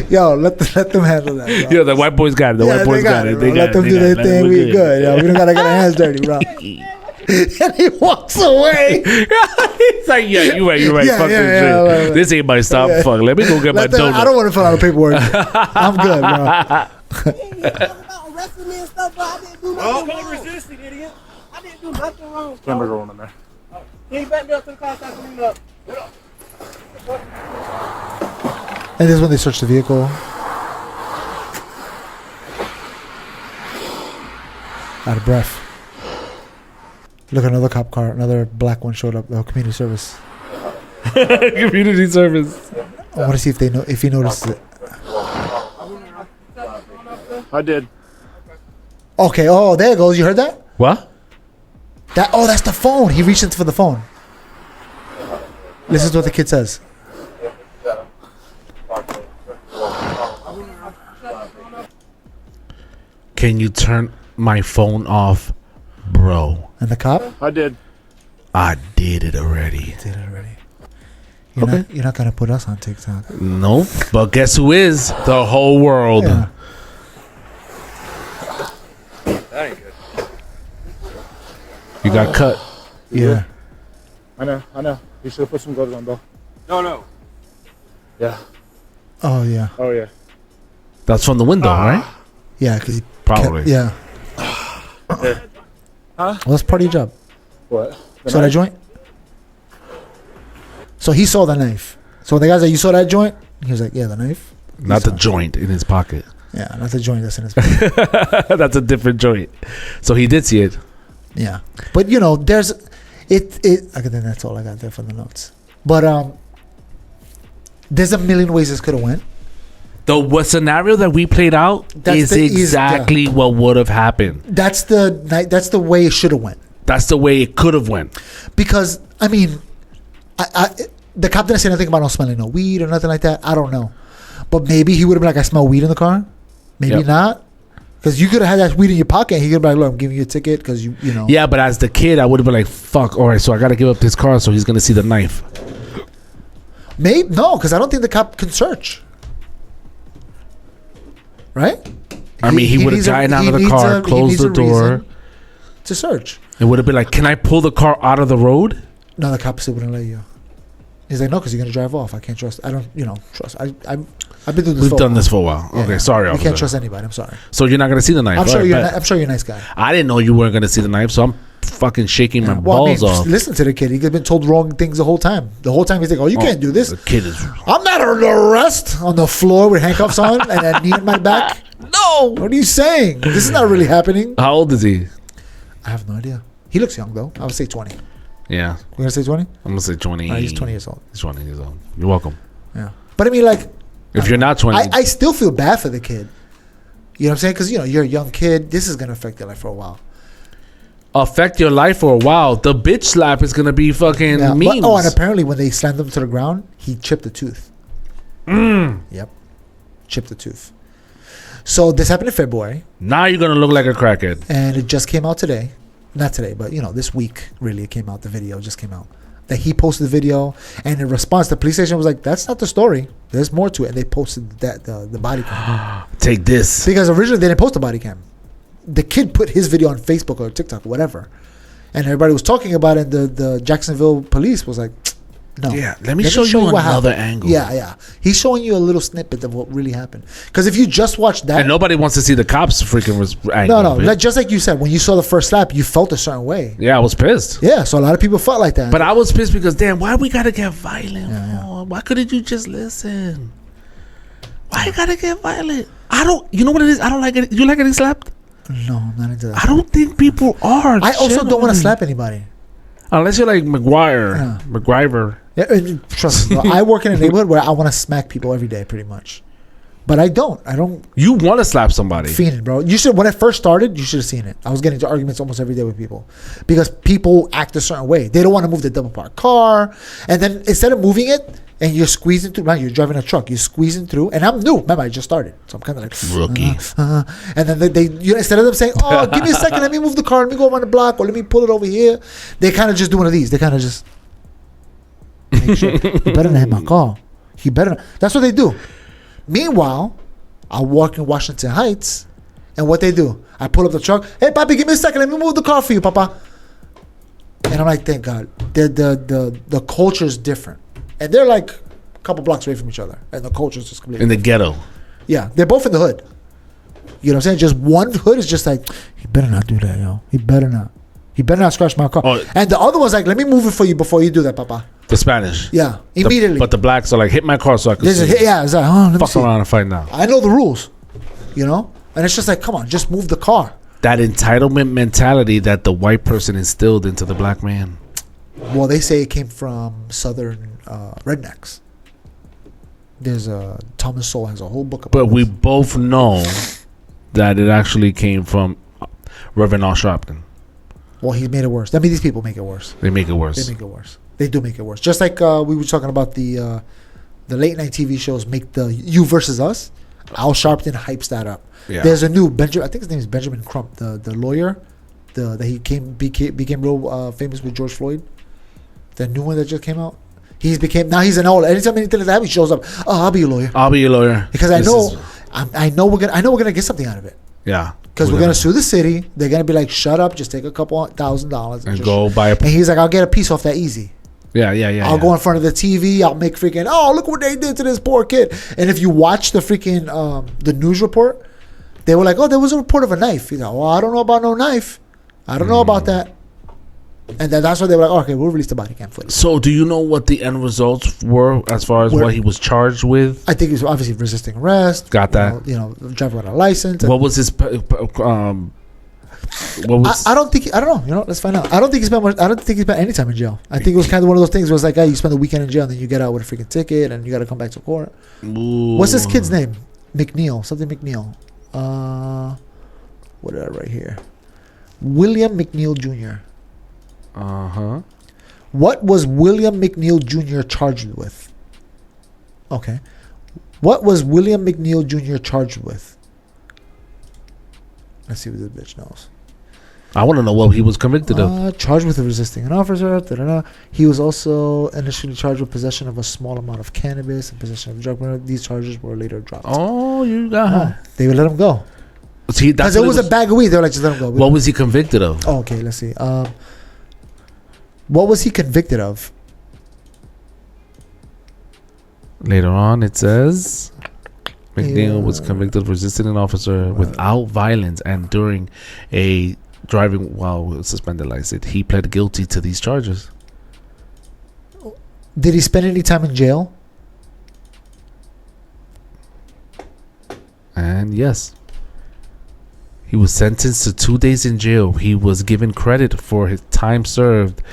Yo, let them handle that, bro. Yeah, the white boys got it. The white boys got it. Bro. Let them do their thing. We good. Yo, we don't gotta get our hands dirty, bro. And he walks away. He's like, yeah, you're right. Yeah, Fuck yeah, this yeah, shit. yeah. This ain't my stop. Yeah. Fuck. Let me go get my donut. I don't want to fill out a paperwork. I'm good, bro. Arresting me and stuff, but I didn't do nothing wrong. Resisting, idiot. I didn't do nothing wrong. Hamburger one in there. He backed me up to the car, started cleaning up. And this is when they search the vehicle. Out of breath. Look, another cop car, another black one showed up. Oh, community service. Community service. I want to see if they know if he notices it. I did. Okay. Oh, there it goes. You heard that? What? That's the phone. He reached in for the phone. Listen to what the kid says. Can you turn my phone off, bro? And the cop I did. I did it already. did it already. You're not gonna put us on TikTok. No, but guess who is? The whole world. Yeah. That ain't good. You got cut. Yeah. I know. You should have put some gloves on, though. No. Yeah. Oh yeah. Oh, yeah. That's from the window, right? Yeah. 'Cause he Probably. yeah. Huh? Well, that's part of your job. What? The Saw that knife? joint? So he saw the knife. So when the guy's like, you saw that joint? He was like, yeah, the knife. Not the saw it. joint in his pocket. Yeah, not the joint that's in his pocket. That's a different joint. So he did see it. Yeah. But there's it I think that's all I got there for the notes. But there's a million ways this could have went. The scenario that we played out is exactly what would have happened. That's the way it should have went. That's the way it could have went. Because I mean, the cop didn't say anything about no smelling no weed or nothing like that. I don't know, but maybe he would have been like, I smell weed in the car. Maybe Yep. not, because you could have had that weed in your pocket. And he could be like, look, I'm giving you a ticket because you know. Yeah, but as the kid, I would have been like, fuck, all right, so I got to give up this car so he's going to see the knife. Maybe no, because I don't think the cop can search. Right? I mean, he would have gotten out of the car, closed the door. To search. It would have been like, can I pull the car out of the road? No, the cop still wouldn't let you. He's like, no, because you're gonna drive off. I can't trust. I don't, trust. I've been through this. We've done this for a while. Yeah, Okay, yeah. sorry, You officer. can't trust anybody. I'm sorry. So you're not going to see the knife. I'm sure All right, you're. bet. I'm sure you're a nice guy. I didn't know you weren't going to see the knife, so I'm fucking shaking my balls off. Listen to the kid. He's been told wrong things the whole time. The whole time he's like, oh, you can't do this. The kid is... I'm not under arrest on the floor with handcuffs on and a knee in my back. No! What are you saying? This is not really happening. How old is he? I have no idea. He looks young though. I would say 20. Yeah. We're gonna say 20. I'm going to say 20. He's 20 years old. He's 20 years old. You're welcome. Yeah. But I mean, like, If you're not 20... I still feel bad for the kid. You know what I'm saying? Because you're a young kid. This is gonna affect your life for a while. affect your life for a while. The bitch slap is going to be fucking Yeah. memes. And apparently when they slammed him to the ground, he chipped a tooth. Yep. Chipped a tooth. So this happened in February. Now you're going to look like a crackhead. And it just came out today. Not today, but this week really it came out. The video just came out. That he posted the video, and in response, the police station was like, "That's not the story. There's more to it." And they posted that the body cam. Take this. Because originally they didn't post the body cam. The kid put his video on Facebook or TikTok, whatever, and everybody was talking about it. The Jacksonville police was like, "No, Yeah, let me show you what another happened." angle. Yeah. He's showing you a little snippet of what really happened. Because if you just watch that, And nobody wants to see the cops freaking angle. no, bitch. just like you said, when you saw the first slap, you felt a certain way. Yeah, I was pissed. Yeah, so a lot of people felt like that. But I was pissed because, damn, why we gotta get violent? Yeah. for? Why couldn't you just listen? Why you gotta get violent? I don't. You know what it is? I don't like it. You like getting slapped? No, I'm not into that. I don't think people are. I also don't want generally. to slap anybody. Unless you're like McGuire, Yeah. McGriver. Yeah, trust me, bro. I work in a neighborhood where I want to smack people every day, pretty much. But I don't. You want to slap somebody? Fiend, bro. You should. When it first started, you should have seen it. I was getting into arguments almost every day with people because people act a certain way. They don't want to move the double parked car, and then instead of moving it, and you're squeezing through. Man, you're driving a truck. You're squeezing through, and I'm new. Remember, I just started, so I'm kind of like Rookie. and then they instead of them saying, "Oh, give me a second, let me move the car, let me go around the block, or let me pull it over here," they kind of just do one of these. They kind of just make sure he better not hit my car. He better not. That's what they do. Meanwhile, I walk in Washington Heights, and what they do, I pull up the truck. Hey, Papi, give me a second. Let me move the car for you, Papa. And I'm like, thank God. The culture is different, and they're like a couple blocks away from each other, and the culture is just completely In the ghetto. yeah. They're both in the hood. You know what I'm saying? Just one hood is just like, he better not do that, yo. He better not. He better not scratch my car. Oh. And the other one's like, let me move it for you before you do that, Papa. The Spanish. Yeah, immediately. But the blacks are like, hit my car so I can There's see. yeah, it's like, oh, let me Fuck see. around and fight now. I know the rules, you know? And it's just like, come on, just move the car. That entitlement mentality that the white person instilled into the black man. Well, they say it came from southern rednecks. There's a Thomas Sowell has a whole book about But we this. both know that it actually came from Reverend Al Sharpton. Well, he made it worse. I mean, these people make it worse. They make it worse. They make it worse. They do make it worse. Just like we were talking about the late night TV shows make the You versus Us. Al Sharpton hypes that up. Yeah. There's a new Benjamin. I think his name is Benjamin Crump, the lawyer, that he became real famous with George Floyd. The new one that just came out. He's an old. Anytime anything like that happens, he shows up. Oh, I'll be your lawyer. I'll be your lawyer. Because I know we're gonna get something out of it. Yeah. Because we're gonna sue the city. They're gonna be like, shut up, just take a couple $1,000 And go buy a. And he's like, I'll get a piece off that easy. Yeah. I'll go in front of the TV. I'll make freaking, oh, look what they did to this poor kid. And if you watch the freaking the news report, they were like, oh, there was a report of a knife. He's like, well, I don't know about no knife. I don't know about that. And then that's why they were like, oh, okay, we'll release the body cam footage. So, do you know what the end results were as far as what he was charged with? I think he was obviously resisting arrest. Got that. You know, driving without a license. What was his? What was? I don't know. You know, let's find out. I don't think he spent any time in jail. I think it was kind of one of those things where it's like, hey, you spend the weekend in jail and then you get out with a freaking ticket and you got to come back to court. Ooh. What's this kid's name? McNeil. Something McNeil. What did I write here? William McNeil Jr. What was William McNeil Jr. charged with? Okay. What was William McNeil Jr. charged with? Let's see what this bitch knows. I want to know what he was convicted of. Charged with resisting an officer. He was also initially charged with possession of a small amount of cannabis and possession of drug. These charges were later dropped. Oh, you got. They would let him go. See, because it was a bag of weed. They were like, just let him go. What was he convicted of? Oh, okay, let's see. What was he convicted of? Later on, it says McNeil was convicted of resisting an officer without violence and during a driving while suspended license. He pled guilty to these charges. Did he spend any time in jail? And yes. He was sentenced to 2 days in jail. He was given credit for his time served,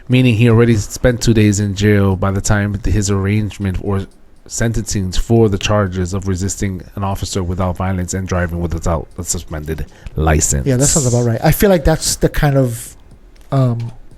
meaning he already spent 2 days in jail by the time his arraignment or sentencing for the charges of resisting an officer without violence and driving without a suspended license. Yeah, that sounds about right. I feel like that's the kind of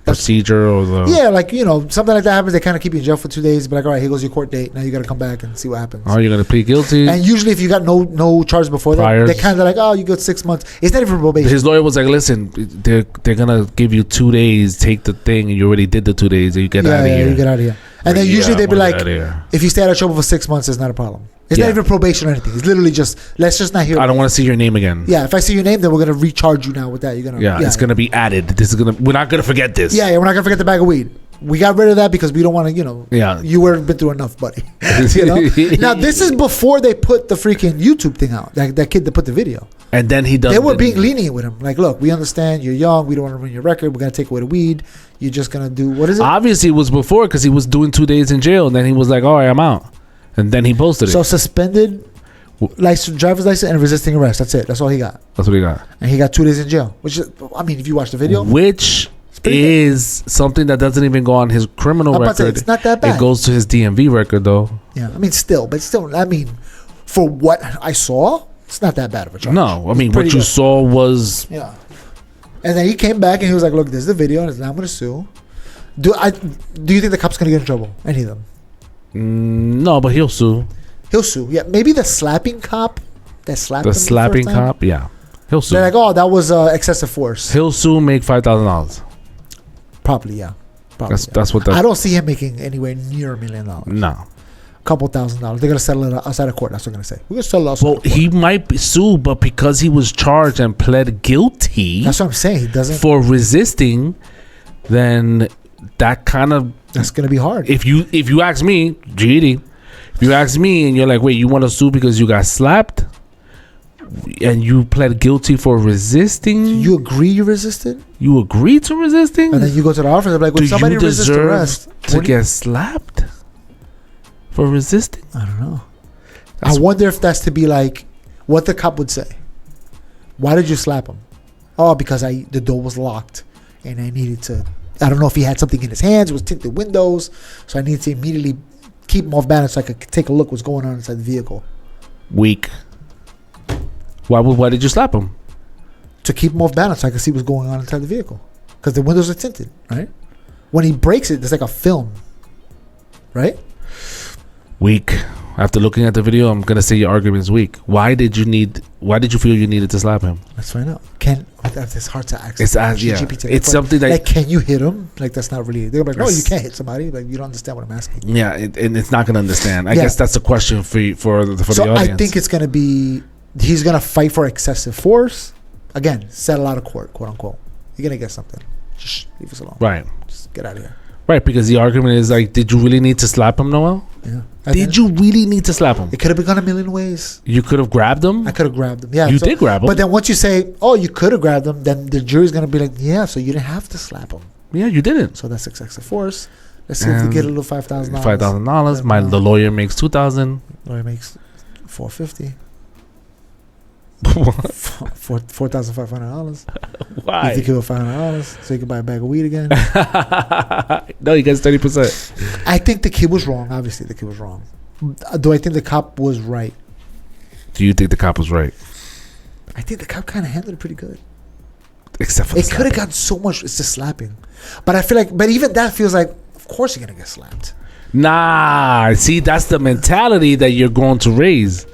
procedure or the like, you know, something like that happens. They kind of keep you in jail for 2 days, but like, all right, here goes your court date. Now you got to come back and see what happens. Oh, you're gonna plead guilty. And usually, if you got no charges before that, they're kind of like, oh, you got 6 months. It's not even probation. His lawyer was like, listen, they're gonna give you 2 days. Take the thing, and you already did the 2 days, and you get out of here. You get out of here. And then usually they'd be like, if if you stay out of trouble for 6 months, it's not a problem. It's not even probation or anything. It's literally just, let's just not hear. I don't want to see your name again. Yeah, if I see your name, then we're gonna recharge you now with that. You're gonna. Yeah, it's gonna be added. We're not gonna forget this. Yeah, we're not gonna forget the bag of weed. We got rid of that because we don't want to, you know. Yeah. You were been through enough, buddy. You know. Now this is before they put the freaking YouTube thing out. That kid that put the video. And then he does. They were being lenient with him. Like, look, we understand you're young. We don't want to ruin your record. We're gonna take away the weed. You're just gonna do what is it? Obviously, it was before because he was doing 2 days in jail, and then he was like, "All right, I'm out," and then he posted it. So suspended license, driver's license, and resisting arrest. That's it. That's all he got. That's what he got. And he got 2 days in jail. Which is, I mean, if you watch the video, which is something that doesn't even go on his criminal record. It's not that bad. It goes to his DMV record though. Yeah, I mean, still, I mean, for what I saw, it's not that bad of a charge. No, I mean, what you saw was. Yeah. And then he came back and he was like, "Look, this is the video, and I'm going to sue." Do you think the cop's going to get in trouble? Any of them? No, but he'll sue. He'll sue. Yeah, maybe the slapping cop that slapped him the slapping first time? cop. Yeah, he'll sue. They're like, "Oh, that was excessive force." He'll sue, make $5,000. Probably, yeah. That's what. I don't see him making anywhere near $1 million. No. couple $1,000s. They're gonna settle it outside of court. That's what I'm gonna say. We're gonna settle it outside Well, of court. he might be sued, but because he was charged and pled guilty That's what I'm saying. He doesn't. for resisting, then that kind of, That's gonna be hard. if you ask me, GD, if you ask me and you're like, wait, you want to sue because you got slapped and you pled guilty for resisting, You agree you resisted, you agreed to resisting, and then you go to the office and be like, do "Would somebody you resist deserve arrest?" to What do you- get slapped for resisting? I don't know. I wonder if that's to be like what the cop would say. Why did you slap him? Oh, because the door was locked and I needed to. I don't know if he had something in his hands. It was tinted windows, so I needed to immediately keep him off balance so I could take a look what's going on inside the vehicle. Weak. Why did you slap him? To keep him off balance so I could see what's going on inside the vehicle. Because the windows are tinted, right? When he breaks it, there's like a film, right? Weak. After looking at the video, I'm gonna say your argument is weak. Why did you feel you needed to slap him? Let's find out. It's hard to access. It's something that, like, can you hit him? Like, that's not really. They're like, no, you can't hit somebody. Like, you don't understand what I'm asking. yeah, and it's not gonna understand. I Yeah. guess that's a question for So the audience. I think it's gonna be he's gonna fight for excessive force. Again, settle out of court, quote unquote. You're gonna get something. Just leave us alone. right, Just get out of here. right, because the argument is like, did you really need to slap him, Noel? Yeah. Did you really need to slap him? It could have gone a million ways. You could have grabbed him. I could have grabbed him. Yeah, You did grab him. But then once you say, "Oh, you could have grabbed him," then the jury's gonna be like, "Yeah, so you didn't have to slap him." Yeah, you didn't. So that's excessive force. Let's see if we get a little $5,000. $5,000. The lawyer makes $2,000. Lawyer makes $450. What? $4,500. You Why? think he'll $500 so you can buy a bag of weed again? No, he gets 30%. I think the kid was wrong. Obviously, the kid was wrong. Do I think the cop was right? Do you think the cop was right? I think the cop kind of handled it pretty good. Except for It could have gotten so much. It's just slapping. But I feel like, but even that feels like, of course you're going to get slapped. Nah, see, that's the mentality that you're going to raise.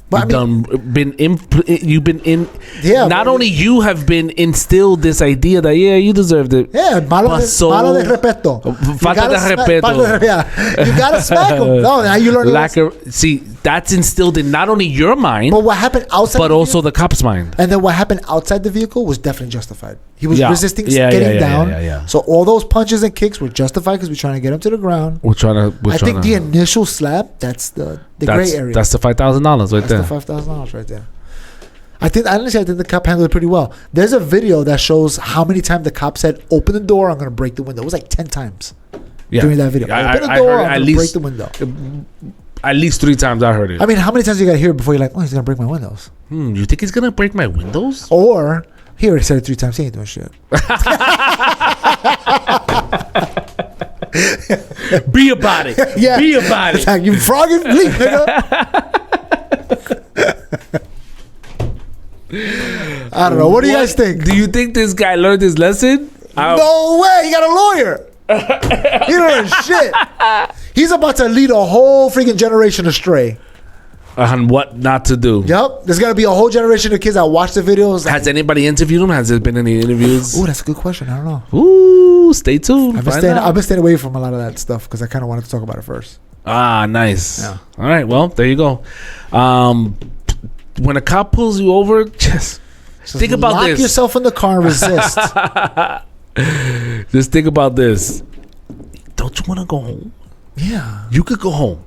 But You've been in. Yeah, Not but- only you have been instilled this idea that you deserved it. Yeah, malo de respeto. Falta de respeto. Yeah, you gotta smack him. No, now you learn. See, that's instilled in not only your mind, But what happened outside? but the also vehicle, the cop's mind. and then what happened outside the vehicle was definitely justified. He was Yeah. resisting Yeah, getting yeah, down. yeah. So all those punches and kicks were justified because we're trying to get him to the ground. I think the initial slap, that's the gray area. That's the $5,000 right That's there. the $5,000 right there. I think the cop handled it pretty well. There's a video that shows how many times the cop said, "Open the door, I'm gonna break the window." It was like 10 times during that video. Open the door, I'm gonna break the window. At least 3 times I heard it. I mean, how many times you gotta hear it before you're like, "Oh, he's gonna break my windows"? You think he's gonna break my windows? Or he already said it 3 times. He ain't doing shit. Be about it. Yeah. Be about It's it. like, you frogging leap, nigga. I don't know. What do you guys think? Do you think this guy learned his lesson? No way. He got a lawyer. He learned shit. He's about to lead a whole freaking generation astray. On what not to do. Yep. There's going to be a whole generation of kids that watch the videos. Has anybody interviewed him? Has there been any interviews? Ooh, that's a good question. I don't know. Ooh, stay tuned. I've Find out. been staying away from a lot of that stuff because I kind of wanted to talk about it first. Ah, nice. Yeah. All right. Well, there you go. When a cop pulls you over, just think about lock this. yourself in the car and resist. Just think about this. Don't you want to go home? Yeah. You could go home.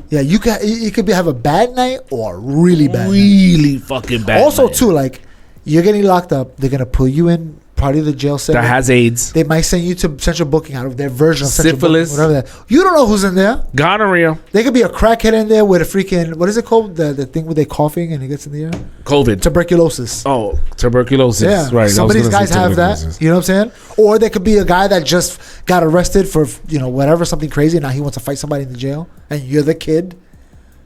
Yeah, you could have a bad night or a really bad night. Really fucking bad. Also, night. too, like, you're getting locked up. They're going to pull you in probably the jail cell. That has AIDS. They might send you to central booking out of their version of central Syphilis. booking, whatever that. You don't know who's in there. Gonorrhea. They could be a crackhead in there with a freaking, what is it called? The thing where they coughing and it gets in the air? COVID. Tuberculosis. Oh, tuberculosis. Yeah, Right. Some of these guys have that. tuberculosis. You know what I'm saying? Or there could be a guy that just got arrested for, whatever, something crazy. And now he wants to fight somebody in the jail. And you're the kid.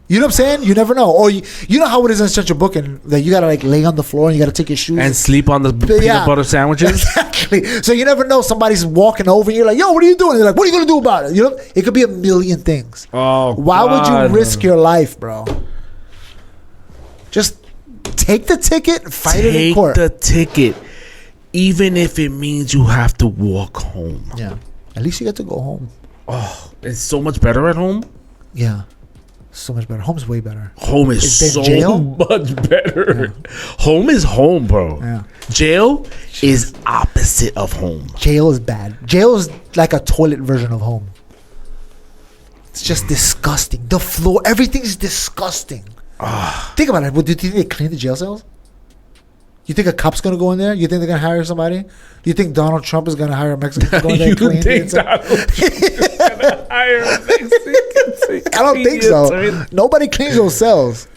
You know what I'm saying? You never know. Or you know how it is in central booking that you got to like lay on the floor and you got to take your shoes. And sleep on the peanut butter sandwiches. Exactly. So you never know. Somebody's walking over and you're like, yo, what are you doing? They're like, what are you going to do about it? You know, it could be a million things. Oh, Why would God. you risk your life, bro? Just take the ticket and fight it in court. Take the ticket. Even if it means you have to walk home. Yeah. At least you get to go home. Oh, it's so much better at home. Yeah. So much better. Home's way better. Home is Is there so jail? much better. Home is home, bro. Yeah. Jail is opposite of home. Jail is bad. Jail is like a toilet version of home. It's just disgusting. The floor, everything's disgusting. Think about it. Do you think they clean the jail cells? You think a cop's gonna go in there? You think they're gonna hire somebody? You think Donald Trump is gonna hire a Mexican to go in there You and clean think it? Donald Trump is gonna hire a Mexican to I don't think clean so. it? Nobody cleans those cells.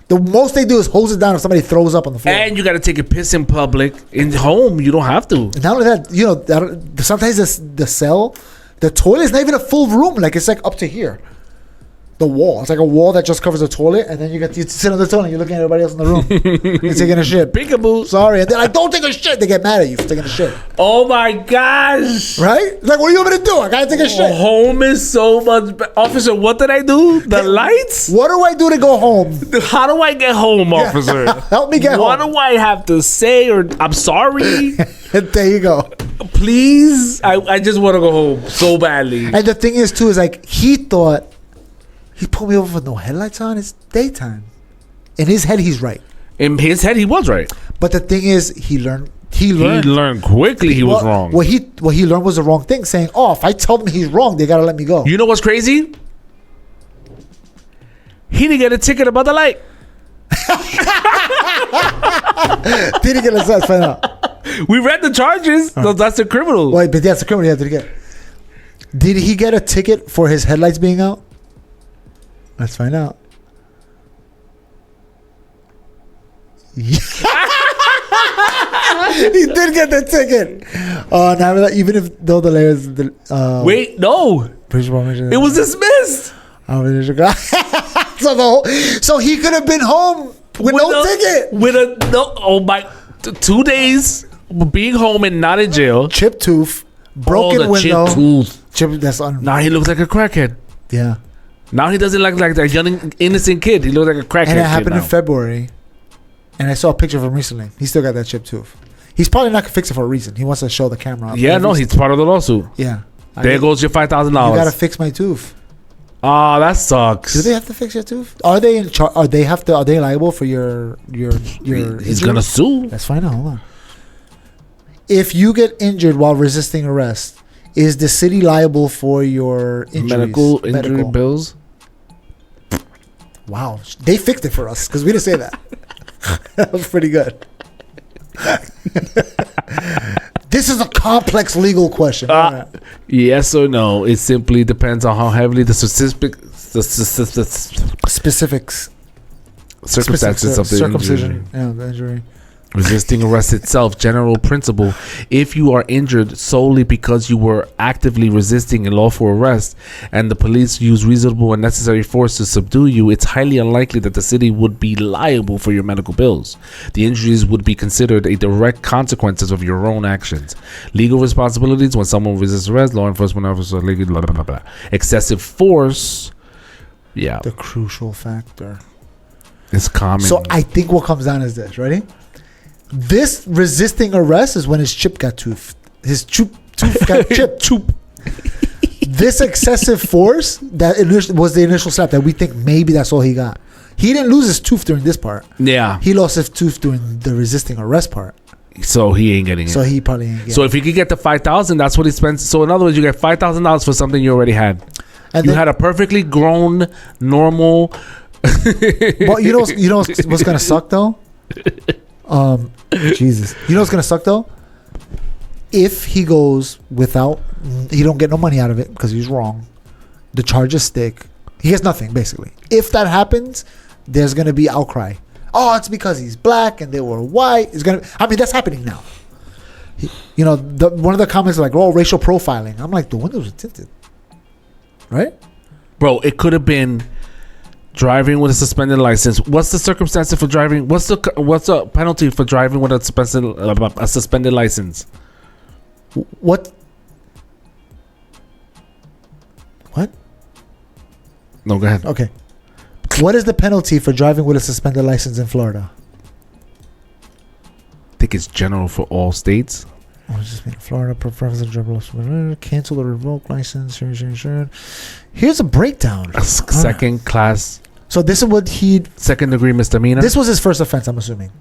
The most they do is hose it down if somebody throws up on the floor. And you got to take a piss in public. In home, you don't have to. Not only that, you know, sometimes the cell, the toilet is not even a full room. Like it's like up to here. The wall. It's like a wall that just covers the toilet, and then you sit on the toilet and you're looking at everybody else in the room. You're taking a shit. Peekaboo. Sorry. And they're like, don't take a shit. They get mad at you for taking a shit. Oh my gosh. Right? Like, what are you want me to do? I gotta take a shit. Home is so much better. Officer, what did I do? The lights? What do I do to go home? How do I get home, officer? Help me get What home. do I have to say? Or I'm sorry. There you go. Please. I just want to go home so badly. And the thing is, too, is like, he thought, he pulled me over with no headlights on. It's daytime. In his head, he's right. In his head, he was right. But the thing is, he learned. He learned quickly he was wrong. What he learned was the wrong thing, saying, oh, if I tell them he's wrong, they got to let me go. You know what's crazy? He didn't get a ticket about the light. Did he get a let's find out. We read the charges. So that's a criminal. Wait, but that's a criminal. Yeah, did he get a ticket for his headlights being out? Let's find out. He did get the ticket. Now even if though the layers, Wait, no. It was dismissed. So he could have been home with no ticket. Oh my, 2 days being home and not in jail. Chipped tooth, broken the window. chipped tooth. That's Now he looks like a crackhead. Yeah. Now he doesn't look like that young innocent kid. He looks like a crackhead. And it happened kid in February. And I saw a picture of him recently. He still got that chipped tooth. He's probably not gonna fix it for a reason. He wants to show the camera. Yeah, no, he's part of the lawsuit. Yeah. There goes your $5,000. You gotta fix my tooth. Ah, that sucks. Do they have to fix your tooth? Are they in charge? Are they liable for your He's injury? gonna sue. Let's find out. Hold on. If you get injured while resisting arrest, is the city liable for your injuries? Medical injury bills. Wow, they fixed it for us because we didn't say that. That was pretty good. This is a complex legal question. Right. Yes or no? It simply depends on how heavily the Specifics. circumstances of the circumcision. injury. Yeah, the injury. Resisting arrest itself, general principle. If you are injured solely because you were actively resisting a lawful arrest and the police use reasonable and necessary force to subdue you, it's highly unlikely that the city would be liable for your medical bills. The injuries would be considered a direct consequences of your own actions. Legal responsibilities when someone resists arrest, law enforcement officer, legal, blah, blah, blah, blah. Excessive force, yeah, The crucial factor. it's common. So I think what comes down is this. Ready? This resisting arrest is when his chip got toothed. His tooth got chipped. This excessive force that was the initial slap that we think maybe that's all he got. He didn't lose his tooth during this part. Yeah. He lost his tooth during the resisting arrest part. So he ain't getting it. So he probably ain't getting So if he could get the $5,000, that's what he spends. So in other words, you get $5,000 for something you already had. And You then, had a perfectly grown, normal. but you know what's gonna suck though? Jesus. You know what's gonna suck though? If he goes without, he don't get no money out of it because he's wrong. The charges stick. He gets nothing basically. If that happens, there's gonna be outcry. Oh, it's because he's black and they were white. It's gonna. I mean, that's happening now. One of the comments is like, "Oh, racial profiling." I'm like, the windows are tinted, right? Bro, it could have been driving with a suspended license. What's the circumstances for driving? What's the penalty for driving with a suspended license? What? No, go ahead. Okay. What is the penalty for driving with a suspended license in Florida? I think it's general for all states. just being Florida. Preference of driver cancel or revoke license. Here's a breakdown. Second class, So this is what he. second degree misdemeanor. This was his first offense. I'm assuming.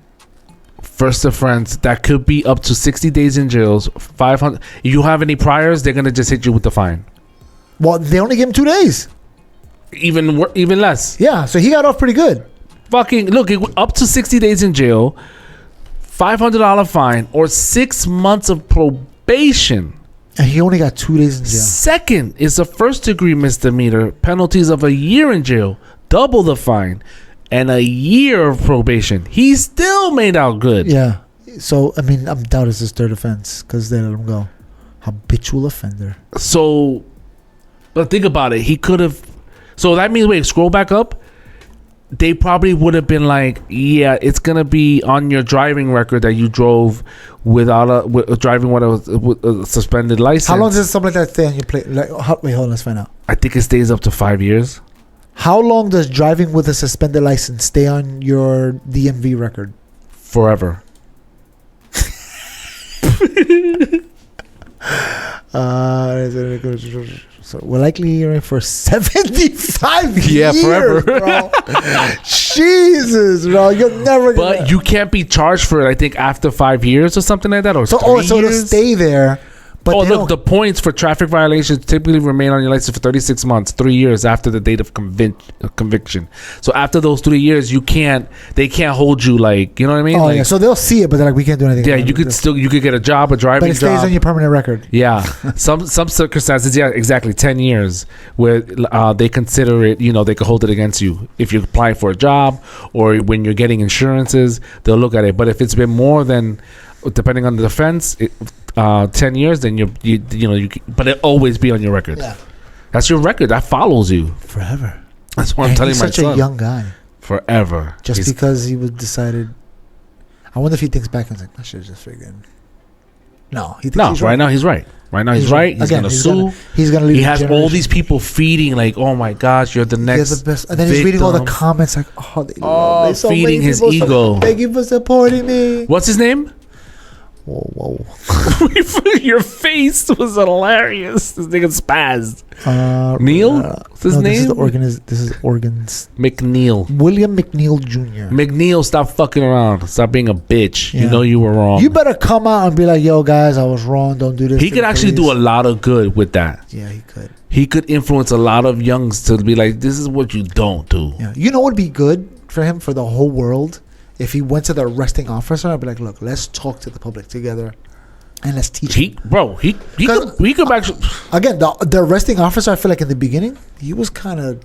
First offense that could be up to 60 days in jails. 500. You have any priors? They're gonna just hit you with the fine. Well, they only gave him 2 days. Even less. Yeah, so he got off pretty good. Fucking look, up to 60 days in jail, $500 fine, or 6 months of probation. And he only got 2 days in jail. Second is a first degree misdemeanor, penalties of a year in jail, double the fine, and a year of probation. He still made out good. Yeah. So, I mean, I'm doubt it's his third offense because they let him go. Habitual offender. So, but think about it. He could have. So that means, wait, scroll back up. They probably would have been like, yeah, it's gonna be on your driving record that you drove without driving with a suspended license. How long does something like that stay on your plate? Like, wait, hold on, let's find out. I think it stays up to 5 years. How long does driving with a suspended license stay on your DMV record? Forever. So we're likely hearing for 75 Yeah, years, forever. bro. Jesus, bro, you're never gonna. But you can't be charged for it, I think, after 5 years or something like that. Or so 3 so it'll years. stay there. But Oh, they look, don't- the points for traffic violations typically remain on your license for 36 months, 3 years after the date of conviction. So after those 3 years, they can't hold you, like, you know what I mean? Oh Like, yeah, so they'll see it, but they're like, we can't do anything. yeah, about you it. could get a job, a driving But it stays job. on your permanent record. Yeah, some circumstances, yeah, exactly, 10 years where they consider it. You know, they could hold it against you if you're applying for a job or when you're getting insurances. They'll look at it. But if it's been more than, depending on the offense, 10 years, then but it always be on your record. Yeah, That's your record. That follows you. forever. That's what I'm And telling he's my such son. a young guy. Forever. Just He's- because he was decided. I wonder if he thinks back and he's like, I should have just figured. No, he thinks No, he's right now he's right. Right now he's right. He's Again, gonna sue. He's gonna leave. He the has all generation. these people feeding, like, oh my gosh, you're the He next. has the best. And then he's reading all the victim. comments like, oh, they love me. So many feeding his people ego. Thank you for supporting me. What's his name? Whoa. Your face was hilarious. This nigga spazzed. Neil? What's his no, name? This is organs. McNeil. William McNeil Jr. McNeil, stop fucking around. Stop being a bitch. Yeah. You know you were wrong. You better come out and be like, yo, guys, I was wrong. Don't do this. He to could the actually do a police." lot of good with that. Yeah, he could. He could influence a lot of youngs to be like, this is what you don't do. Yeah. You know what would be good for him, for the whole world? If he went to the arresting officer, I'd be like, look, let's talk to the public together. And let's teach him. He could actually. Again, the arresting officer, I feel like in the beginning, he was kind of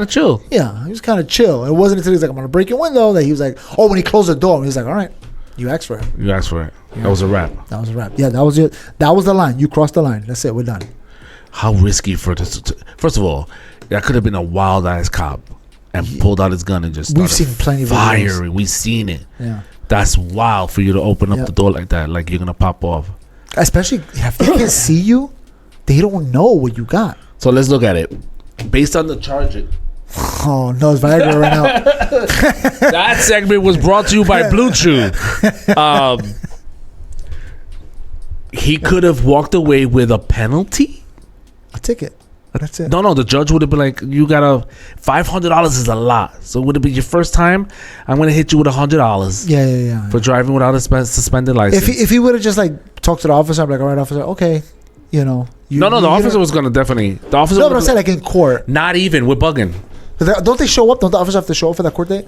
chill. Yeah, he was kind of chill. It wasn't until he was like, I'm going to break your window, that he was like, oh, when he closed the door, he was like, all right, you asked for it. You asked for it. That was a wrap. That was a wrap. Yeah, that was the line. You crossed the line. That's it. We're done. How risky for this? First of all, that could have been a wild ass cop and pulled out his gun and just We've started seen plenty of firing. videos. We've seen it. Yeah. That's wild for you to open up Yeah. the door like that, like you're gonna pop off. Especially if they can see you, they don't know what you got. So let's look at it. Based on the charge, Oh, no, it's Viagra right now. that segment was brought to you by Blue Chew. He could have walked away with a penalty. A ticket. That's it. No, the judge would have been like, you gotta $500 is a lot. So would it be your first time? I'm gonna hit you with $100 Yeah. for driving without a suspended license. If he would have just like talked to the officer, I'm like, all right, officer, okay, you know. The officer was gonna definitely. The officer. No, but I'm saying like in court. Not even. We're bugging. Don't they show up? Don't the officers have to show up for that court date?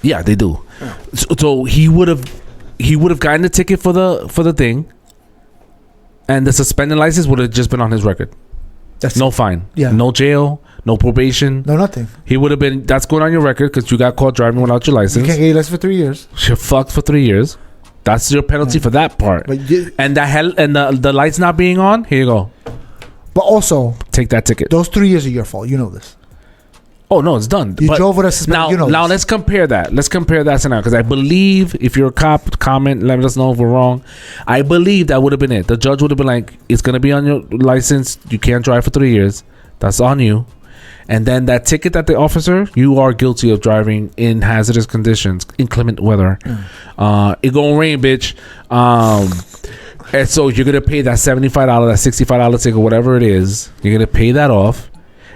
Yeah, they do. So he would have gotten the ticket for the thing, and the suspended license would have just been on his record. That's No fine. Yeah. No jail. No probation. No, nothing. He would have been. That's going on your record because you got caught driving without your You license. can't get your license for 3 years. You're fucked for 3 years. That's your penalty for that part. But And the lights not being on. Here you go. also, Take that ticket. those 3 years are your fault. You know this. Oh no, it's done. You But drove with a suspended. now, You know now this. let's compare that. Let's compare that to now, because I believe if you're a cop, comment, let us know if we're wrong. I believe that would have been it. The judge would have been like, "It's gonna be on your license. You can't drive for 3 years. That's on you." And then that ticket that the officer, you are guilty of driving in hazardous conditions, inclement weather. It gonna rain, bitch. And so you're gonna pay that $75, that $65 ticket, whatever it is. You're gonna pay that off,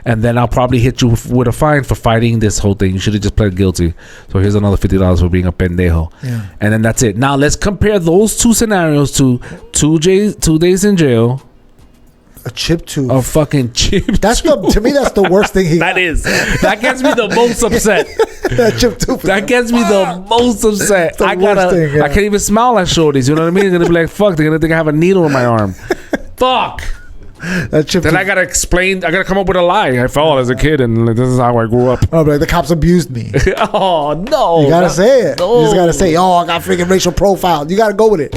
and then I'll probably hit you with a fine for fighting this whole thing. You should have just pled guilty. So here's another $50 for being a pendejo. Yeah. And then that's it. Now let's compare those two scenarios to 2 days in jail. A chip tooth. A fucking chip. That's to me. That's the worst thing he. That is. That gets me the most upset. That chip tooth. That gets me the most upset. The I worst thing, yeah. I can't even smile at shorties. You know what I mean? They're gonna be like, "Fuck!" They're gonna think I have a needle in my arm. Fuck. That chip Then tooth. I gotta explain. I gotta come up with a lie. I fell as a kid, and this is how I grew up. Oh, like the cops abused me. Oh no! You gotta say it. No. You just gotta say, "Oh, I got freaking racial profile." You gotta go with it.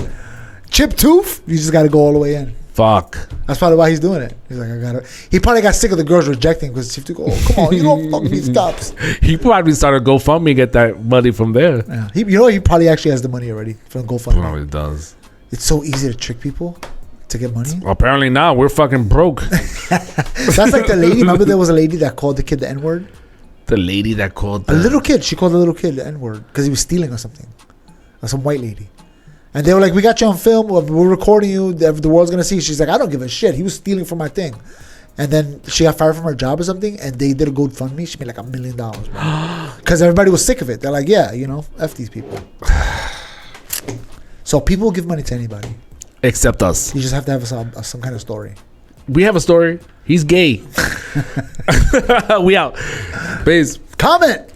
Chip tooth. You just gotta go all the way in. Fuck. That's probably why he's doing it. He's like, I gotta. He probably got sick of the girls rejecting because Chip tooth. Oh, come on, you don't fuck these cops. He probably started GoFundMe and get that money from there. Yeah. He probably actually has the money already from GoFundMe. Probably does. It's so easy to trick people to get money. Apparently now we're fucking broke. That's like the lady. Remember there was a lady that called the kid the N-word? The lady that called A little kid. She called the little kid the N-word because he was stealing or something. Or some white lady. And they were like, "We got you on film. We're recording you. The world's going to see." She's like, "I don't give a shit. He was stealing from my thing." And then she got fired from her job or something. And they did a GoFundMe. She made like $1 million. Because everybody was sick of it. They're like, yeah, F these people. So people will give money to anybody. except us. You just have to have some kind of story. We have a story. He's gay. We out. Peace. Comment.